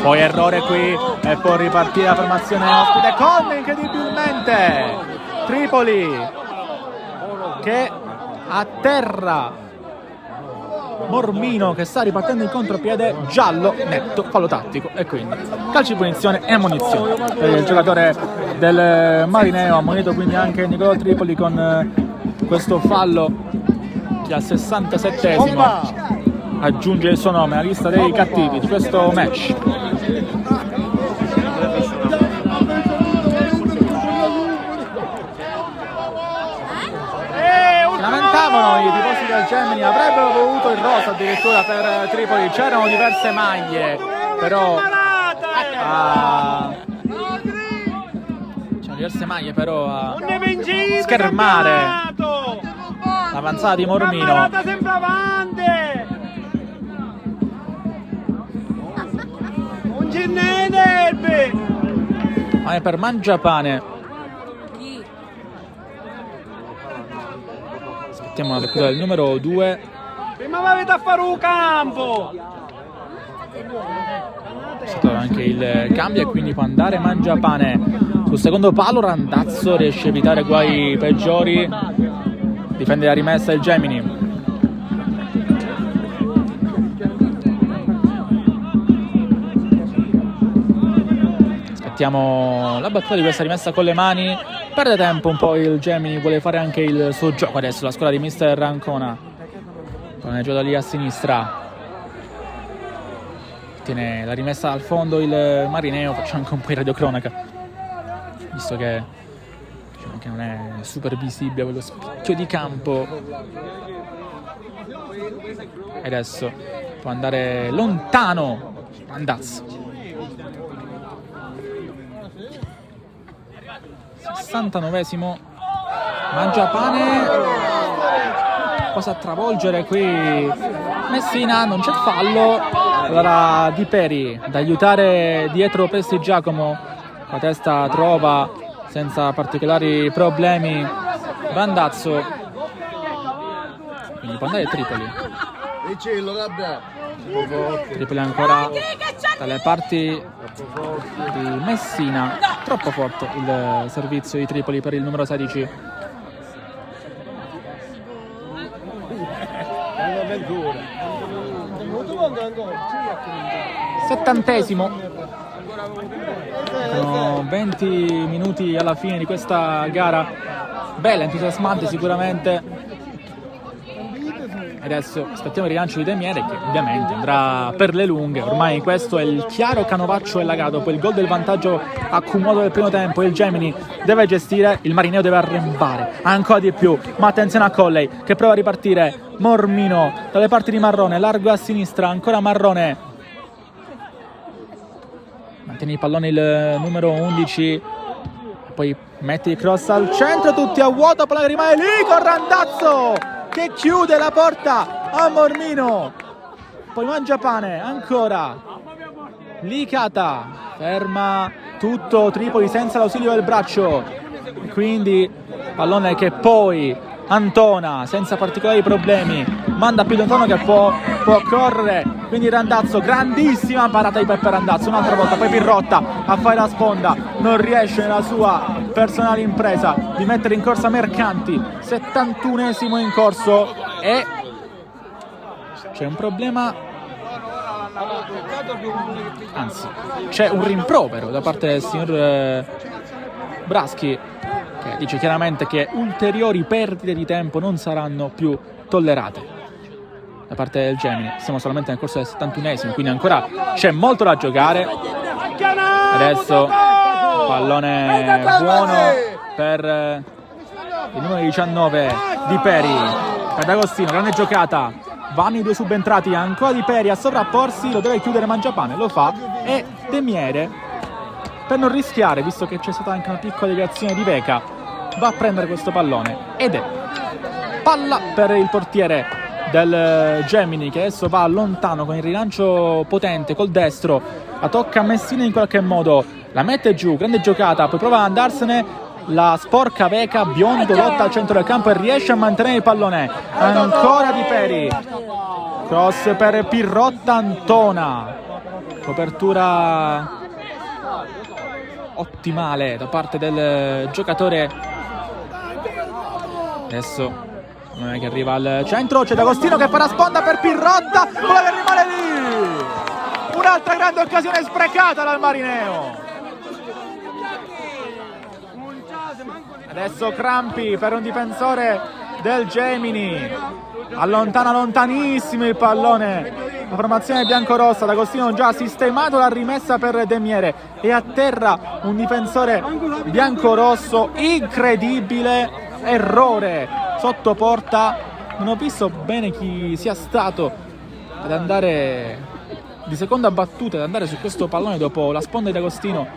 poi errore qui e può ripartire la formazione ospite con incredibilmente Tripoli che atterra Mormino che sta ripartendo in contropiede, giallo netto, fallo tattico e quindi calcio di punizione e ammonizione per il giocatore del Marineo. Ammonito quindi anche Nicolò Tripoli con questo fallo che al 67esimo aggiunge il suo nome alla lista dei cattivi di questo match. Gemini avrebbero voluto il rosa addirittura per Tripoli, c'erano diverse maglie, però c'erano diverse maglie però a schermare l'avanzata di Mormino. Ma è per Mangiapane. Aspettiamo la battuta del numero 2. Prima avete a fare un campo. C'è stato anche il cambio e quindi può andare Mangiapane. Sul secondo palo Randazzo riesce a evitare guai peggiori. Difende la rimessa il Gemini. Aspettiamo la battuta di questa rimessa con le mani. Perde tempo un po' il Gemini, vuole fare anche il suo gioco adesso, la scuola di Mister Ancona. Paneggia da lì a sinistra. Tiene la rimessa al fondo il Marineo, facciamo anche un po' di radiocronaca, visto che diciamo che non è super visibile quello spicchio di campo. E adesso può andare lontano Randazzo. 69esimo. Mangiapane, cosa a travolgere qui Messina, non c'è fallo. Allora Di Peri ad aiutare dietro Presti Giacomo, la testa trova senza particolari problemi Randazzo, quindi può andare Tripoli. Tripoli ancora dalle parti di Messina, troppo forte il servizio di Tripoli per il numero 16. Settantesimo, sono 20 minuti alla fine di questa gara, bella, entusiasmante sicuramente. Adesso aspettiamo il rilancio di Demiere, che ovviamente andrà per le lunghe. Ormai questo è il chiaro canovaccio e lagato. Dopo il gol del vantaggio accumulato del primo tempo, il Gemini deve gestire, il Marineo deve arrembare ancora di più. Ma attenzione a Colley che prova a ripartire. Mormino dalle parti di Marrone, largo a sinistra, ancora Marrone. Mantiene il pallone il numero 11. Poi mette il cross al centro, tutti a vuoto, pallone rimane lì con Randazzo che chiude la porta a Mormino. Poi Mangiapane ancora, Licata ferma tutto Tripoli senza l'ausilio del braccio, quindi pallone che poi Antona senza particolari problemi manda più lontano che può correre, quindi Randazzo, grandissima parata di Peppe Randazzo, un'altra volta, poi Pirrotta a fare la sponda, non riesce nella sua personale impresa di mettere in corsa Mercanti. 71esimo in corso e c'è un problema, anzi c'è un rimprovero da parte del signor Braschi, che dice chiaramente che ulteriori perdite di tempo non saranno più tollerate da parte del Gemini. Siamo solamente nel corso del 71esimo, quindi ancora c'è molto da giocare. Adesso pallone buono per il numero 19 Di Peri, per D'Agostino, grande giocata, vanno i due subentrati, ancora Di Peri a sovrapporsi, lo deve chiudere Mangiapane, lo fa, e Demiere, per non rischiare, visto che c'è stata anche una piccola deviazione di Veca, va a prendere questo pallone ed è palla per il portiere del Gemini, che adesso va lontano con il rilancio potente col destro, la tocca a Messina in qualche modo, la mette giù, grande giocata, poi prova ad andarsene, la sporca Veca, Biondo lotta al centro del campo e riesce a mantenere il pallone, ancora Di Peri, cross per Pirrotta, Antona, copertura ottimale da parte del giocatore. Adesso non è che arriva al centro, c'è D'Agostino che farà sponda per Pirrotta, vuole che rimane lì, un'altra grande occasione sprecata dal Marineo. Adesso Crampi per un difensore del Gemini, allontana lontanissimo il pallone la formazione biancorossa. D'Agostino già sistemato la rimessa per Demiere e a terra un difensore biancorosso, incredibile errore sotto porta non ho visto bene chi sia stato ad andare di seconda battuta, ad andare su questo pallone dopo la sponda di Agostino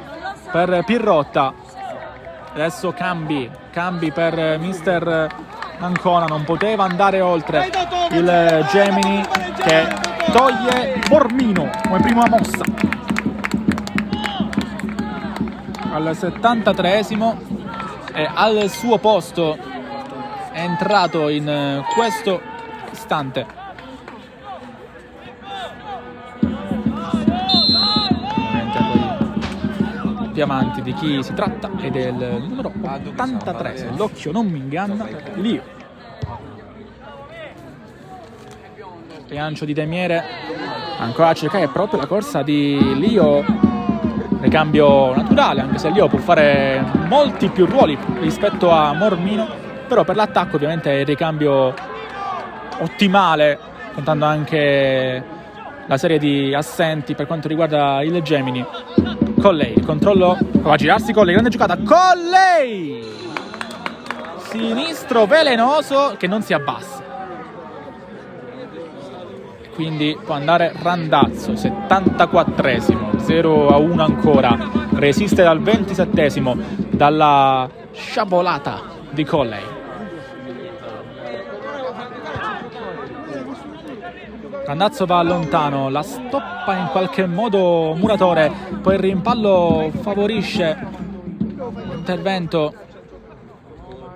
per Pirrotta. Adesso cambi per mister Ancona, non poteva andare oltre il Gemini che toglie Mormino come prima mossa. Al 73esimo e al suo posto è entrato in questo istante più avanti di chi si tratta ed è il numero 83, se l'occhio non mi inganna, Lio. Rilancio di Demiere, ancora a cercare proprio la corsa di Lio, ricambio naturale, anche se Lio può fare molti più ruoli rispetto a Mormino, però per l'attacco ovviamente è il ricambio ottimale, contando anche la serie di assenti per quanto riguarda il Gemini. Colley, il controllo, va a girarsi Colley, grande giocata, Colley! Sinistro velenoso che non si abbassa. Quindi può andare Randazzo, 74esimo, 0-1 ancora, resiste dal 27esimo, dalla sciabolata di Colley. Randazzo va lontano, la stoppa in qualche modo Muratore, poi il rimpallo favorisce l'intervento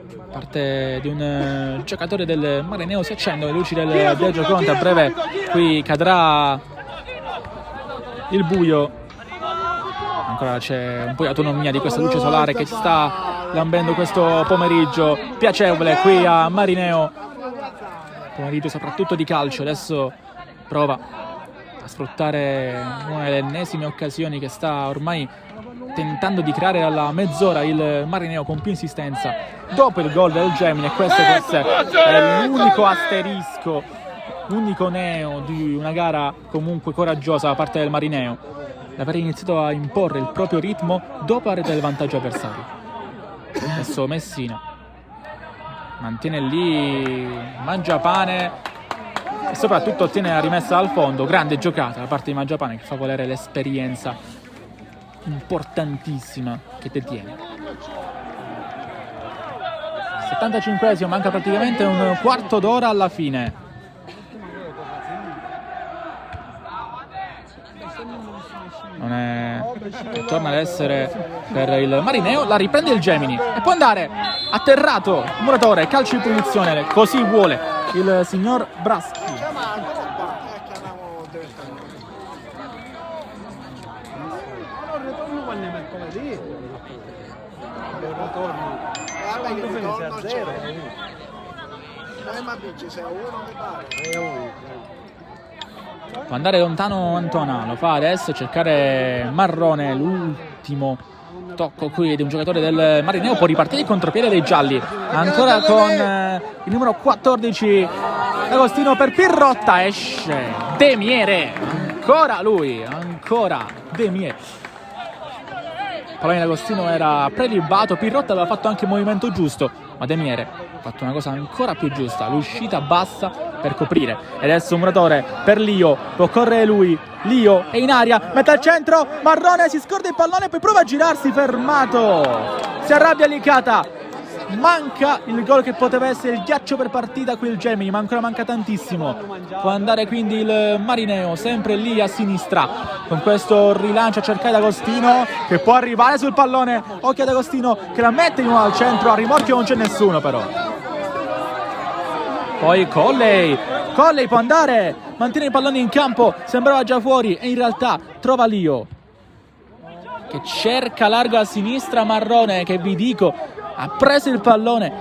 da parte di un giocatore del Marineo. Si accendono le luci del Viaggio Conte, a breve qui cadrà il buio, ancora c'è un po' di autonomia di questa luce solare che ci sta lambendo questo pomeriggio piacevole qui a Marineo, pomeriggio soprattutto di calcio. Adesso prova a sfruttare una delle ennesime occasioni che sta ormai tentando di creare alla mezz'ora il Marineo con più insistenza dopo il gol del Gemini, e questo forse è l'unico asterisco, l'unico neo di una gara comunque coraggiosa da parte del Marineo, l'aver iniziato a imporre il proprio ritmo dopo aver dato il vantaggio avversario. Adesso Messina mantiene lì Mangiapane e soprattutto ottiene la rimessa al fondo. Grande giocata da parte di Mangiapane che fa volere l'esperienza importantissima che detiene. 75esimo, manca praticamente un quarto d'ora alla fine. Non è... torna ad essere per il Marineo, la riprende il Gemini e può andare atterrato Muratore, calcio di punizione, così vuole il signor Braschi. Può andare lontano Antona, lo fa adesso, cercare Marrone, l'ultimo tocco qui di un giocatore del Marineo, può ripartire il contropiede dei gialli, ancora con il numero 14 Agostino per Pirrotta, esce Demiere, ancora lui, ancora Demiere. Il pallone di Agostino era prelibato, Pirrotta aveva fatto anche il movimento giusto, ma Demiere ha fatto una cosa ancora più giusta, l'uscita bassa per coprire. E adesso un Muratore per Lio, può correre lui, Lio è in aria, mette al centro, Marrone si scorda il pallone, poi prova a girarsi, fermato, si arrabbia Licata, manca il gol che poteva essere il ghiaccio per partita qui il Gemini, ma ancora manca tantissimo. Può andare quindi il Marineo sempre lì a sinistra con questo rilancio a cercare D'Agostino che può arrivare sul pallone, occhio ad Agostino che la mette di nuovo al centro, a rimorchio non c'è nessuno però. Poi Colley può andare, mantiene i palloni in campo, sembrava già fuori e in realtà trova Lio che cerca largo a sinistra, Marrone che vi dico ha preso il pallone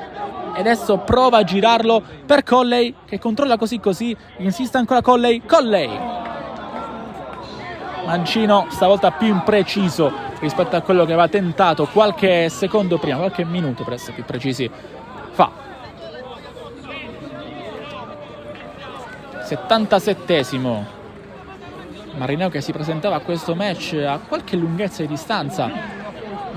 e adesso prova a girarlo per Colley che controlla così, insiste ancora Colley, mancino stavolta più impreciso rispetto a quello che aveva tentato qualche secondo prima, qualche minuto per essere più precisi fa. 77esimo, Marineo che si presentava a questo match a qualche lunghezza di distanza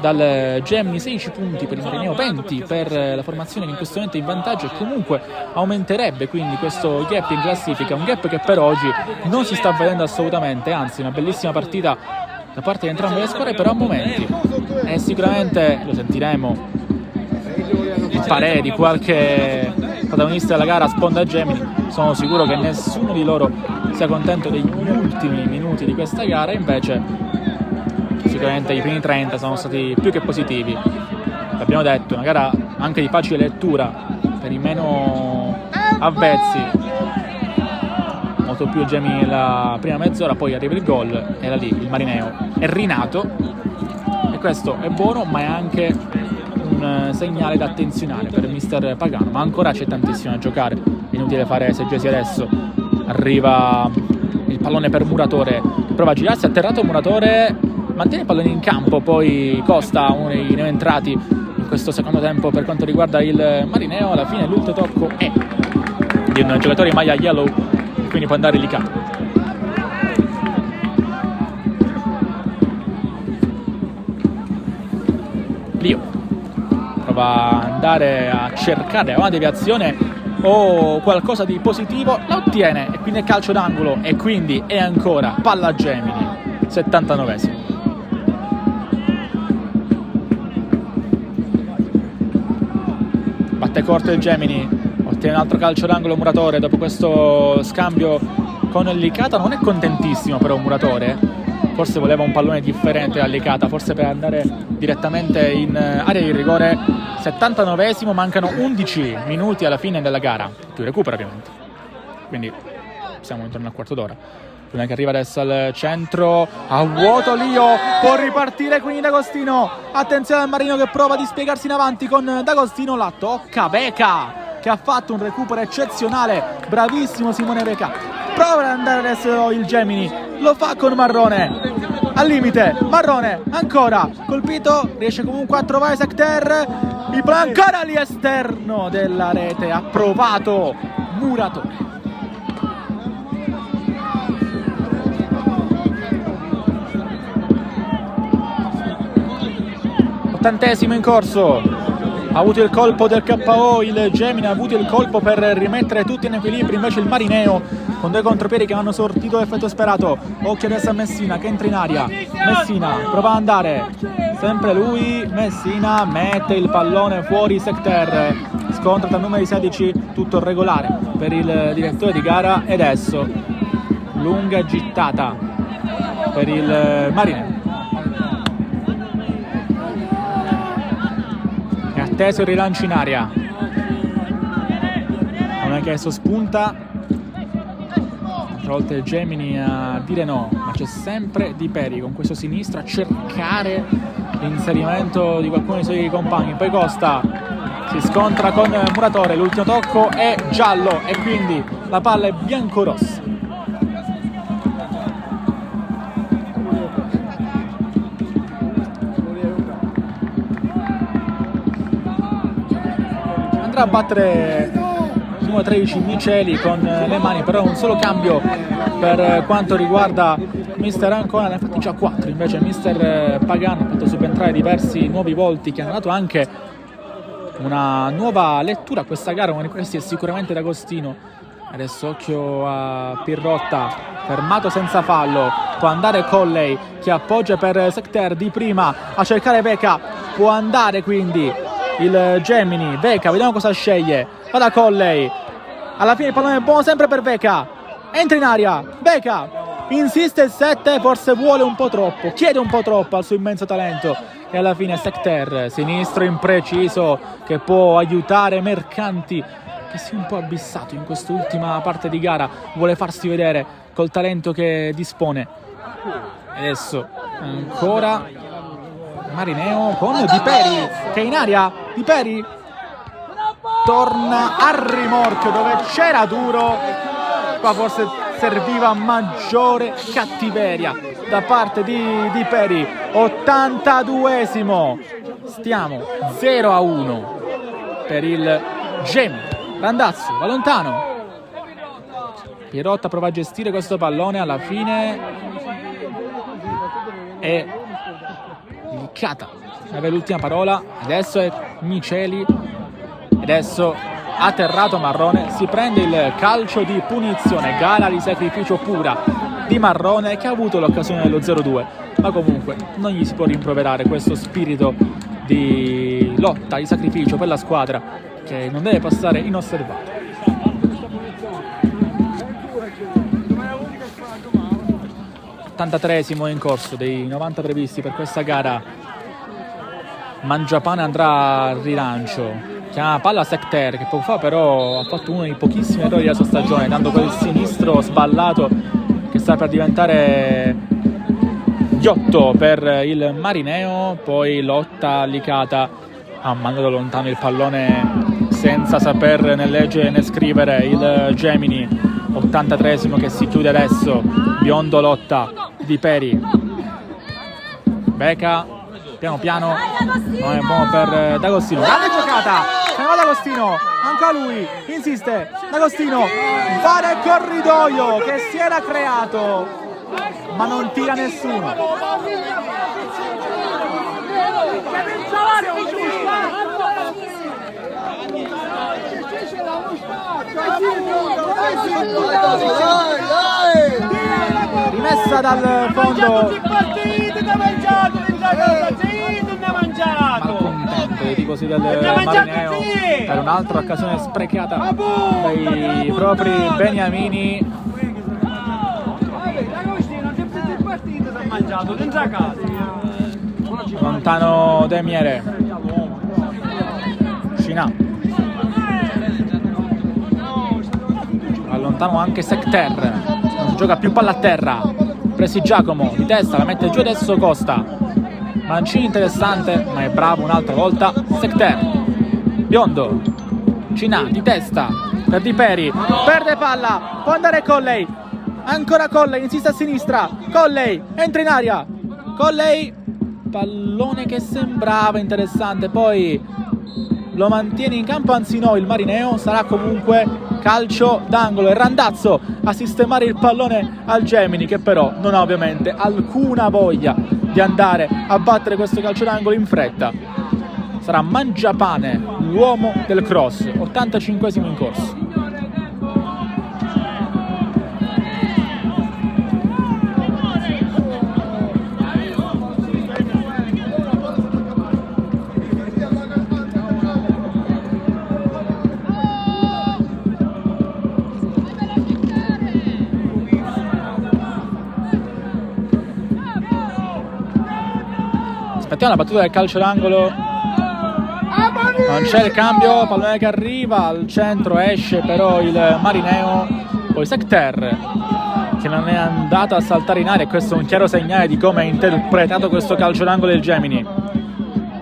dal Gemini, 16 punti per il Marineo, 20 per la formazione che in questo momento è in vantaggio e comunque aumenterebbe quindi questo gap in classifica, un gap che per oggi non si sta vedendo assolutamente, anzi una bellissima partita da parte di entrambe le squadre, però a momenti, e sicuramente lo sentiremo, il parere di qualche protagonista della gara sponda Gemini. Sono sicuro che nessuno di loro sia contento degli ultimi minuti di questa gara, invece sicuramente i primi 30 sono stati più che positivi. L'abbiamo detto, una gara anche di facile lettura per i meno avvezzi, molto più Gemini la prima mezz'ora, poi arriva il gol e da lì il Marineo è rinato, e questo è buono, ma è anche un segnale da attenzionare per il mister Pagano. Ma ancora c'è tantissimo da giocare, è inutile fare esegesi adesso. Arriva il pallone per Muratore, che prova a girarsi, atterrato Muratore, mantiene il pallone in campo, poi Costa, uno dei neoentrati in questo secondo tempo per quanto riguarda il Marineo. Alla fine l'ultimo tocco è di un giocatore in maglia yellow, quindi può andare Licata. Lio prova ad andare a cercare una deviazione o qualcosa di positivo, la ottiene e quindi è calcio d'angolo, e quindi è ancora palla Gemini, 79esimo. Batte corto il Gemini, ottiene un altro calcio d'angolo Muratore dopo questo scambio con Licata. Non è contentissimo però Muratore, forse voleva un pallone differente da Licata, forse per andare direttamente in area di rigore. 79esimo, mancano 11 minuti alla fine della gara, più recupero ovviamente, quindi siamo intorno al quarto d'ora. Prima che arriva adesso al centro, a vuoto Lio, può ripartire quindi D'Agostino, attenzione al Marino che prova a dispiegarsi in avanti con D'Agostino, la tocca Beca che ha fatto un recupero eccezionale, bravissimo Simone Beca. Prova ad andare adesso il Gemini, lo fa con Marrone, al limite, Marrone ancora colpito, riesce comunque a trovare Secter, il pallone ancora lì esterno della rete, ha provato Muratore. Ottantesimo in corso, ha avuto il colpo del KO il Gemini, ha avuto il colpo per rimettere tutti in equilibrio invece il Marineo, con due contropiedi che hanno sortito l'effetto sperato. Occhio adesso a Messina che entra in aria, Messina prova ad andare, sempre lui, Messina mette il pallone fuori, Secter, scontro tra numeri 16, tutto regolare per il direttore di gara, e adesso lunga gittata per il Marineo. È atteso il rilancio in aria, non è che adesso spunta, volta il Gemini a dire no, ma c'è sempre Di Peri con questo sinistro a cercare l'inserimento di qualcuno dei suoi compagni. Poi Costa si scontra con Muratore, l'ultimo tocco è giallo e quindi la palla è biancorossa. Andrà a battere 13 Miceli con le mani, però un solo cambio per quanto riguarda mister Ancona, ne ha fatti già 4 invece mister Pagano, ha fatto subentrare diversi nuovi volti che hanno dato anche una nuova lettura a questa gara. Uno di questi è sicuramente D'Agostino. Adesso occhio a Pirrotta, fermato senza fallo, può andare Colley che appoggia per Secter di prima a cercare Beca, può andare quindi il Gemini, Beca, vediamo cosa sceglie, va da Colley, alla fine il pallone è buono sempre per Beca, entra in aria, Beca insiste il 7, forse vuole un po' troppo, chiede un po' troppo al suo immenso talento, e alla fine Secter, sinistro impreciso che può aiutare Mercanti che si è un po' abissato in quest'ultima parte di gara, vuole farsi vedere col talento che dispone. Adesso ancora Marineo con Di Peri che è in aria, Di Peri torna a rimorchio dove c'era Duro, qua forse serviva maggiore cattiveria da parte di Di Peri. 82esimo, stiamo 0-1 per il Gemini. Randazzo va lontano, Pierotta prova a gestire questo pallone, alla fine è Licata aveva l'ultima parola. Adesso è Miceli, adesso atterrato Marrone, si prende il calcio di punizione, gara di sacrificio pura di Marrone, che ha avuto l'occasione dello 0-2, ma comunque non gli si può rimproverare questo spirito di lotta, di sacrificio per la squadra, che non deve passare inosservato. 83esimo in corso dei 90 previsti per questa gara. Mangiapane andrà al rilancio, chiama palla Secter, che poco fa però ha fatto uno dei pochissimi errori della sua stagione, dando quel sinistro sballato che sta per diventare ghiotto per il Marineo. Poi lotta Licata, ha mandato lontano il pallone senza saper né leggere né scrivere il Gemini. 83esimo che si chiude adesso. Biondo lotta Di Peri, Beca piano piano, non è buono per D'Agostino. Grande giocata, se ne va D'Agostino, ancora lui insiste. D'Agostino va nel corridoio che si era creato, ma non tira nessuno. Rimessa dal fondo, malcontento dei tifosi del Marineo per un'altra occasione sprecata dai propri beniamini. Lontano Demiere, Cinà, allontano anche Secter, non si gioca più palla a terra. Presi Giacomo di testa, la mette giù adesso Costa. Mancini interessante, ma è bravo un'altra volta Secter. Biondo, Cinà di testa per Di Peri, perde palla, può andare Colley, ancora Colley, insiste a sinistra, Colley entra in aria, Colley, pallone che sembrava interessante, poi lo mantiene in campo, anzi no, il Marineo. Sarà comunque calcio d'angolo e Randazzo a sistemare il pallone al Gemini, che però non ha ovviamente alcuna voglia di andare a battere questo calcio d'angolo in fretta. Sarà Mangiapane l'uomo del cross. 85esimo in corso. Aspettiamo la battuta del calcio d'angolo, non c'è il cambio, pallone che arriva al centro, esce però il Marineo. Poi Secter che non è andato a saltare in aria, e questo è un chiaro segnale di come ha interpretato questo calcio d'angolo del Gemini.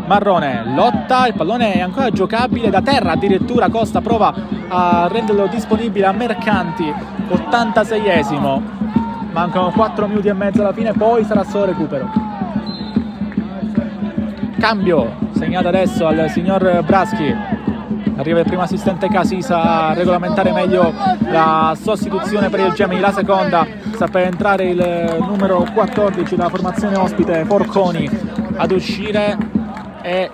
Marrone lotta, il pallone è ancora giocabile da terra, addirittura Costa prova a renderlo disponibile a Mercanti. 86esimo, mancano 4 minuti e mezzo alla fine, poi sarà solo recupero. Cambio segnato adesso al signor Braschi, arriva il primo assistente Casisa a regolamentare meglio la sostituzione per il Gemini. La seconda sta per entrare il numero 14 della formazione ospite, Forconi, ad uscire, e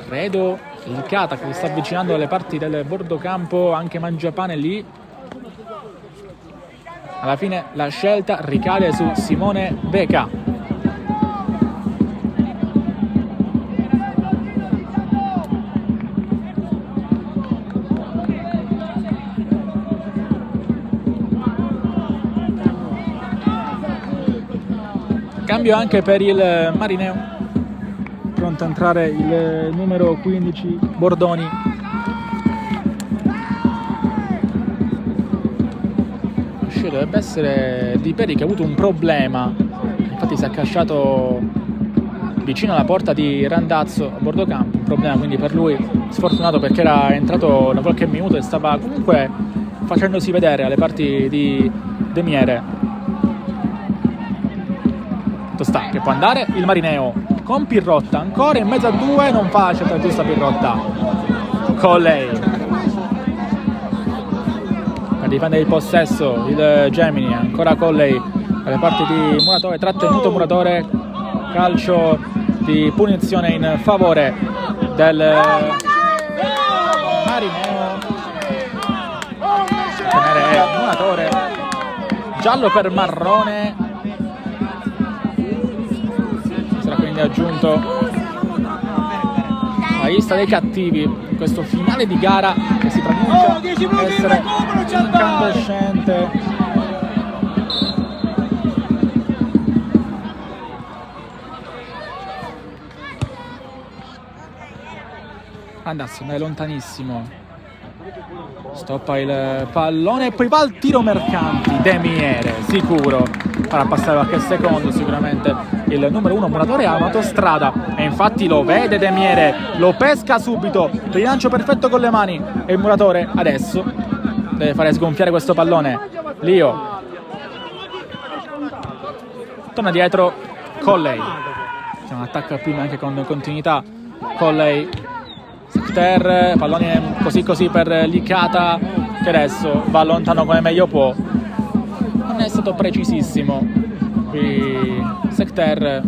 credo Licata che si sta avvicinando alle parti del bordo campo, anche Mangiapane lì. Alla fine la scelta ricade su Simone Beca. Cambio anche per il Marineo, pronto a entrare il numero 15 Bordoni. Dovrebbe essere Di Peri, che ha avuto un problema, infatti si è accasciato vicino alla porta di Randazzo a bordo campo, un problema quindi per lui sfortunato, perché era entrato da qualche minuto e stava comunque facendosi vedere alle parti di Demiere. Sta che può andare il Marineo con Pirrotta, ancora in mezzo a due, non fa la scelta giusta Pirrotta. Colley per difendere il possesso il Gemini, ancora Colley alle parti di Muratore, trattenuto Muratore, calcio di punizione in favore del Marineo. Tenere Muratore, giallo per Marrone, sarà quindi aggiunto alla lista dei cattivi in questo finale di gara che si pronuncia essere incandescente. Andazzo, andare lontanissimo, stoppa il pallone e poi va al tiro Mercanti. De Miere sicuro farà passare qualche secondo sicuramente il numero 1 Muratore a autostrada, e infatti lo vede De Miere, lo pesca subito, rilancio perfetto con le mani, e il Muratore adesso deve fare sgonfiare questo pallone. Lio torna dietro Colley, c'è un attacco prima anche con continuità. Colley, Secter, pallone così per Licata, che adesso va lontano come meglio può, non è stato precisissimo qui Secter.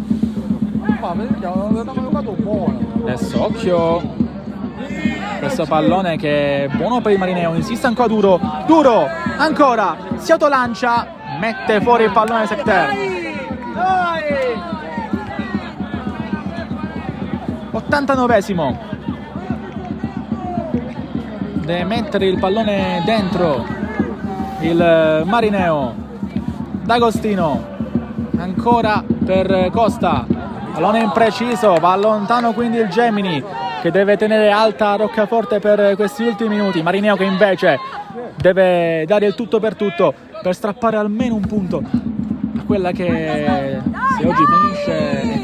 Adesso occhio, questo pallone che è buono per il Marineo, insiste ancora duro ancora, si autolancia, mette fuori il pallone Secter. 89esimo, deve mettere il pallone dentro il Marineo. D'Agostino ancora per Costa, pallone impreciso, va lontano quindi il Gemini che deve tenere alta Roccaforte per questi ultimi minuti. Marineo che invece deve dare il tutto per strappare almeno un punto a quella che, se oggi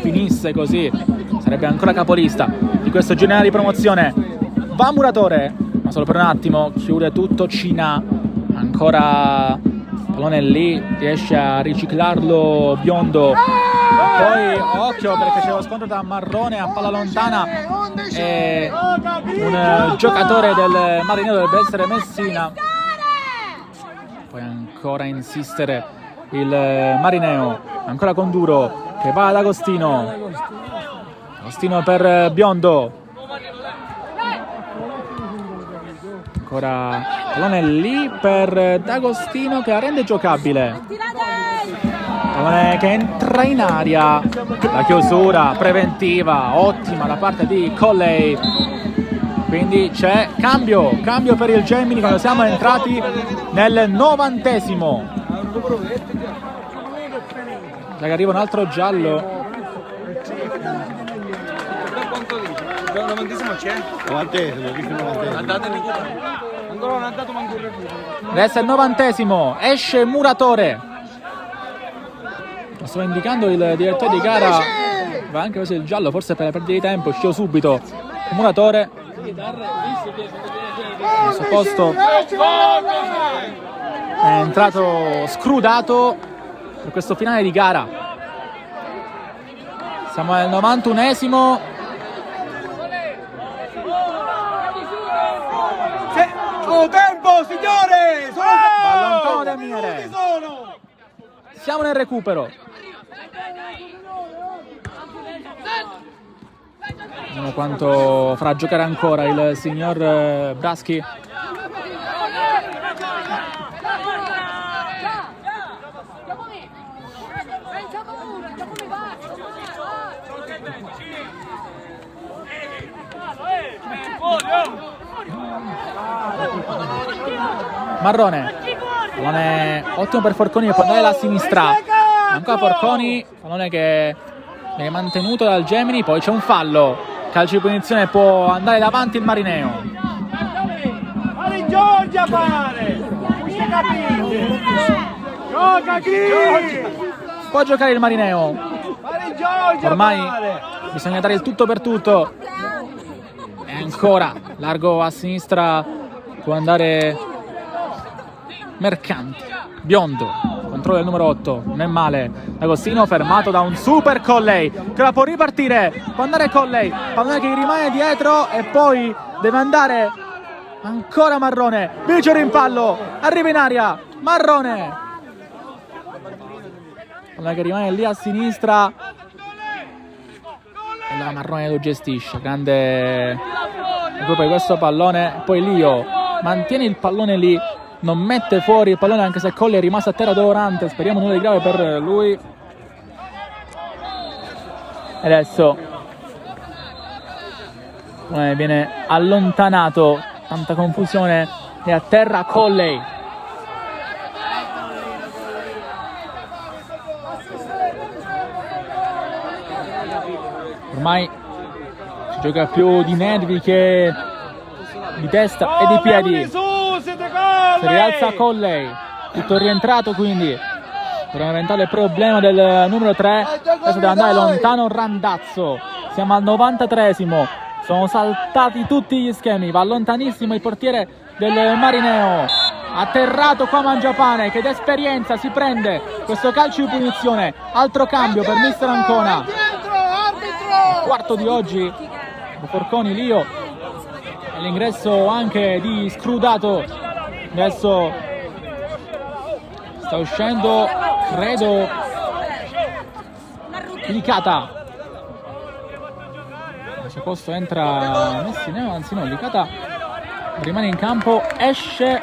finisse così, sarebbe ancora capolista di questo girone di promozione. Va Muratore, ma solo per un attimo, chiude tutto Cina, ancora pallone lì, riesce a riciclarlo Biondo. Poi occhio perché c'è lo scontro tra Marrone a palla lontana e un giocatore del Marineo, dovrebbe essere Messina. Poi ancora insistere il Marineo, ancora con Duro che va ad Agostino per Biondo, ancora pallone lì per D'Agostino che la rende giocabile, pallone che entra in aria, la chiusura preventiva ottima da parte di Colley, quindi c'è cambio per il Gemini quando siamo entrati nel 90esimo. Già che arriva un altro giallo. 90esimo c'è? 90esimo, ancora non ha dato manco il recupero. Adesso è il 90esimo, esce Muratore. Lo stava indicando il direttore di gara, va anche preso il giallo, forse per la perdita di tempo, è uscito subito Muratore. Al suo posto è entrato Scrudato per questo finale di gara. Siamo al 91esimo. Tempo, signore! Va lontano Da Miere. Siamo nel recupero. Vediamo quanto farà giocare ancora il signor Braschi. Marrone, pallone ottimo per Forconi che può andare alla sinistra, ancora Forconi, pallone che viene mantenuto dal Gemini, poi c'è un fallo, calcio di punizione, può andare davanti il Marineo. Fare Giorgia fare! Gioca chi? Può giocare il Marineo, ormai bisogna dare il tutto per tutto, e ancora largo a sinistra può andare Mercanti. Biondo, controllo del numero 8, non è male. Agostino fermato da un super Colley che la può ripartire, può andare Colley, pallone che rimane dietro e poi deve andare ancora Marrone, vince il rimpallo, arriva in aria Marrone, pallone che rimane lì a sinistra, e la Marrone lo gestisce, grande recupero di questo pallone, poi Lio mantiene il pallone lì, non mette fuori il pallone anche se Colle è rimasto a terra dolorante, speriamo nulla di grave per lui. E adesso viene allontanato, tanta confusione, e a terra Colley. Ormai si gioca più di nervi che di testa e di piedi. Si rialza Colley, tutto rientrato quindi per un eventuale problema del numero 3. Adesso deve andare lontano Randazzo, siamo al 93esimo, sono saltati tutti gli schemi, va lontanissimo il portiere del Marineo, atterrato qua Mangiapane che d'esperienza si prende questo calcio di punizione. Altro cambio per mister Ancona, quarto di oggi, Forconi, Lio e l'ingresso anche di Scrudato. Adesso sta uscendo, credo, Licata. Al suo posto entra Messineo, anzi no, Licata rimane in campo, esce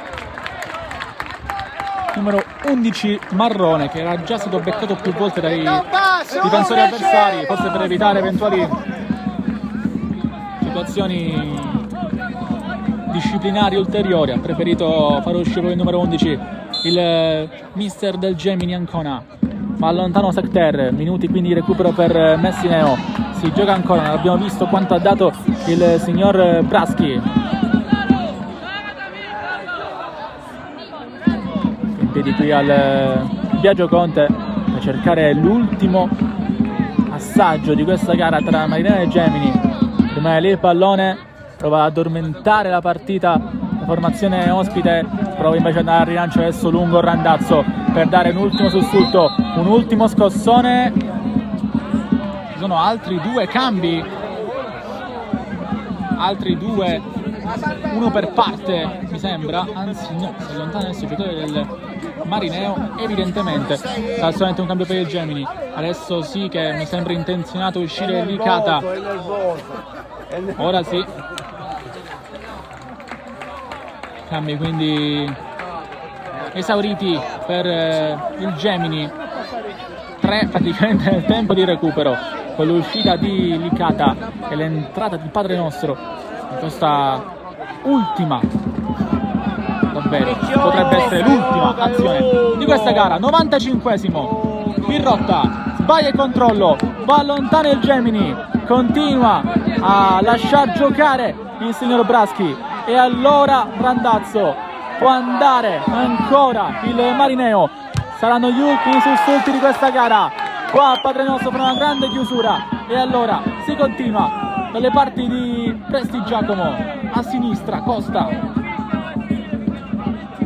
numero 11 Marrone, che era già stato beccato più volte dai difensori avversari, forse per evitare eventuali situazioni disciplinari ulteriori. Ha preferito fare uscire il numero 11, il mister del Gemini Ancona. Va lontano Secter, minuti quindi di recupero per Messineo, si gioca ancora, non abbiamo visto quanto ha dato il signor Braschi. In piedi qui al Biagio Conte per cercare l'ultimo assaggio di questa gara tra Marineo e Gemini. Rimane lì il pallone, prova ad addormentare la partita la formazione ospite, prova invece ad andare al rilancio adesso lungo Randazzo per dare un ultimo sussulto, un ultimo scossone. Ci sono altri due cambi, altri due, uno per parte mi sembra, anzi no, si allontana adesso il giocatore del Marineo, evidentemente sarà solamente un cambio per il Gemini. Adesso sì che mi sembra intenzionato uscire Licata, ora sì, cambi quindi esauriti per il Gemini, 3 praticamente nel tempo di recupero con l'uscita di Licata e l'entrata di Padre Nostro in questa ultima, davvero potrebbe essere l'ultima azione di questa gara. 95esimo, Pirrotta sbaglia il controllo, va lontano il Gemini, continua a lasciar giocare il signor Braschi e allora Randazzo può andare ancora il Marineo. Saranno gli ultimi sussulti di questa gara. Qua Padre Nostro fa una grande chiusura e allora si continua dalle parti di Prestigiacomo a sinistra. Costa,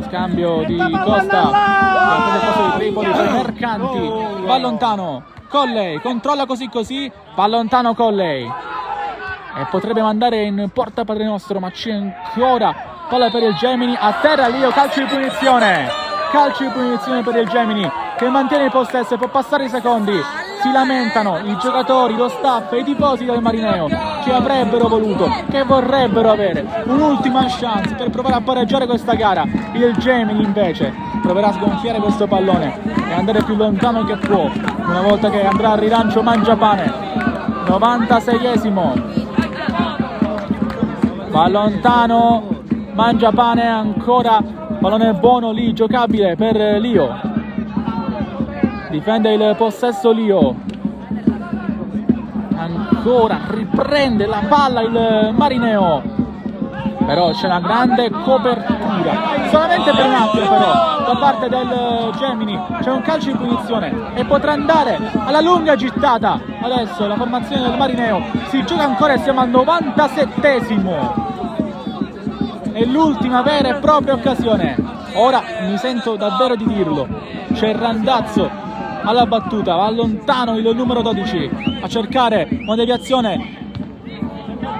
scambio di Costa prende il posto di Tripoli per Mercanti, va lontano Colley, controlla così, va lontano Colley e potrebbe mandare in porta Padre Nostro, ma c'è ancora palla per il Gemini, a terra Lio, calcio di punizione per il Gemini che mantiene il possesso e può passare i secondi. Si lamentano i giocatori, lo staff e i tifosi del Marineo che avrebbero voluto, che vorrebbero avere un'ultima chance per provare a pareggiare questa gara. Il Gemini invece proverà a sgonfiare questo pallone e andare più lontano che può una volta che andrà al rilancio Mangiapane. 96esimo, va lontano Mangiapane, ancora pallone buono lì, giocabile per Lio, difende il possesso Lio, ancora riprende la palla il Marineo, però c'è una grande copertura, solamente per un attimo però da parte del Gemini, c'è un calcio di punizione e potrà andare alla lunga gittata. Adesso la formazione del Marineo si gioca ancora e siamo al 97esimo. È l'ultima vera e propria occasione. Ora mi sento davvero di dirlo, c'è Randazzo alla battuta, va lontano il numero 12 a cercare una deviazione,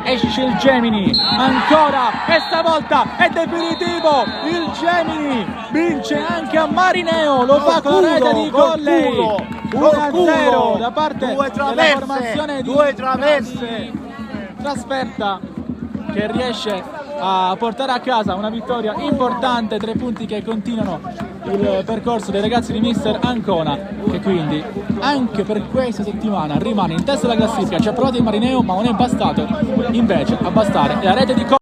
esce il Gemini ancora e stavolta è definitivo, il Gemini vince anche a Marineo, lo fa con la rete di Colley. 1-0 da parte Due della traverse, formazione di due traverse. trasferta, che riesce a portare a casa una vittoria importante, 3 punti che continuano il percorso dei ragazzi di Mister Ancona, che quindi anche per questa settimana rimane in testa alla classifica. Ci ha provato il Marineo, ma non è bastato invece a bastare la rete di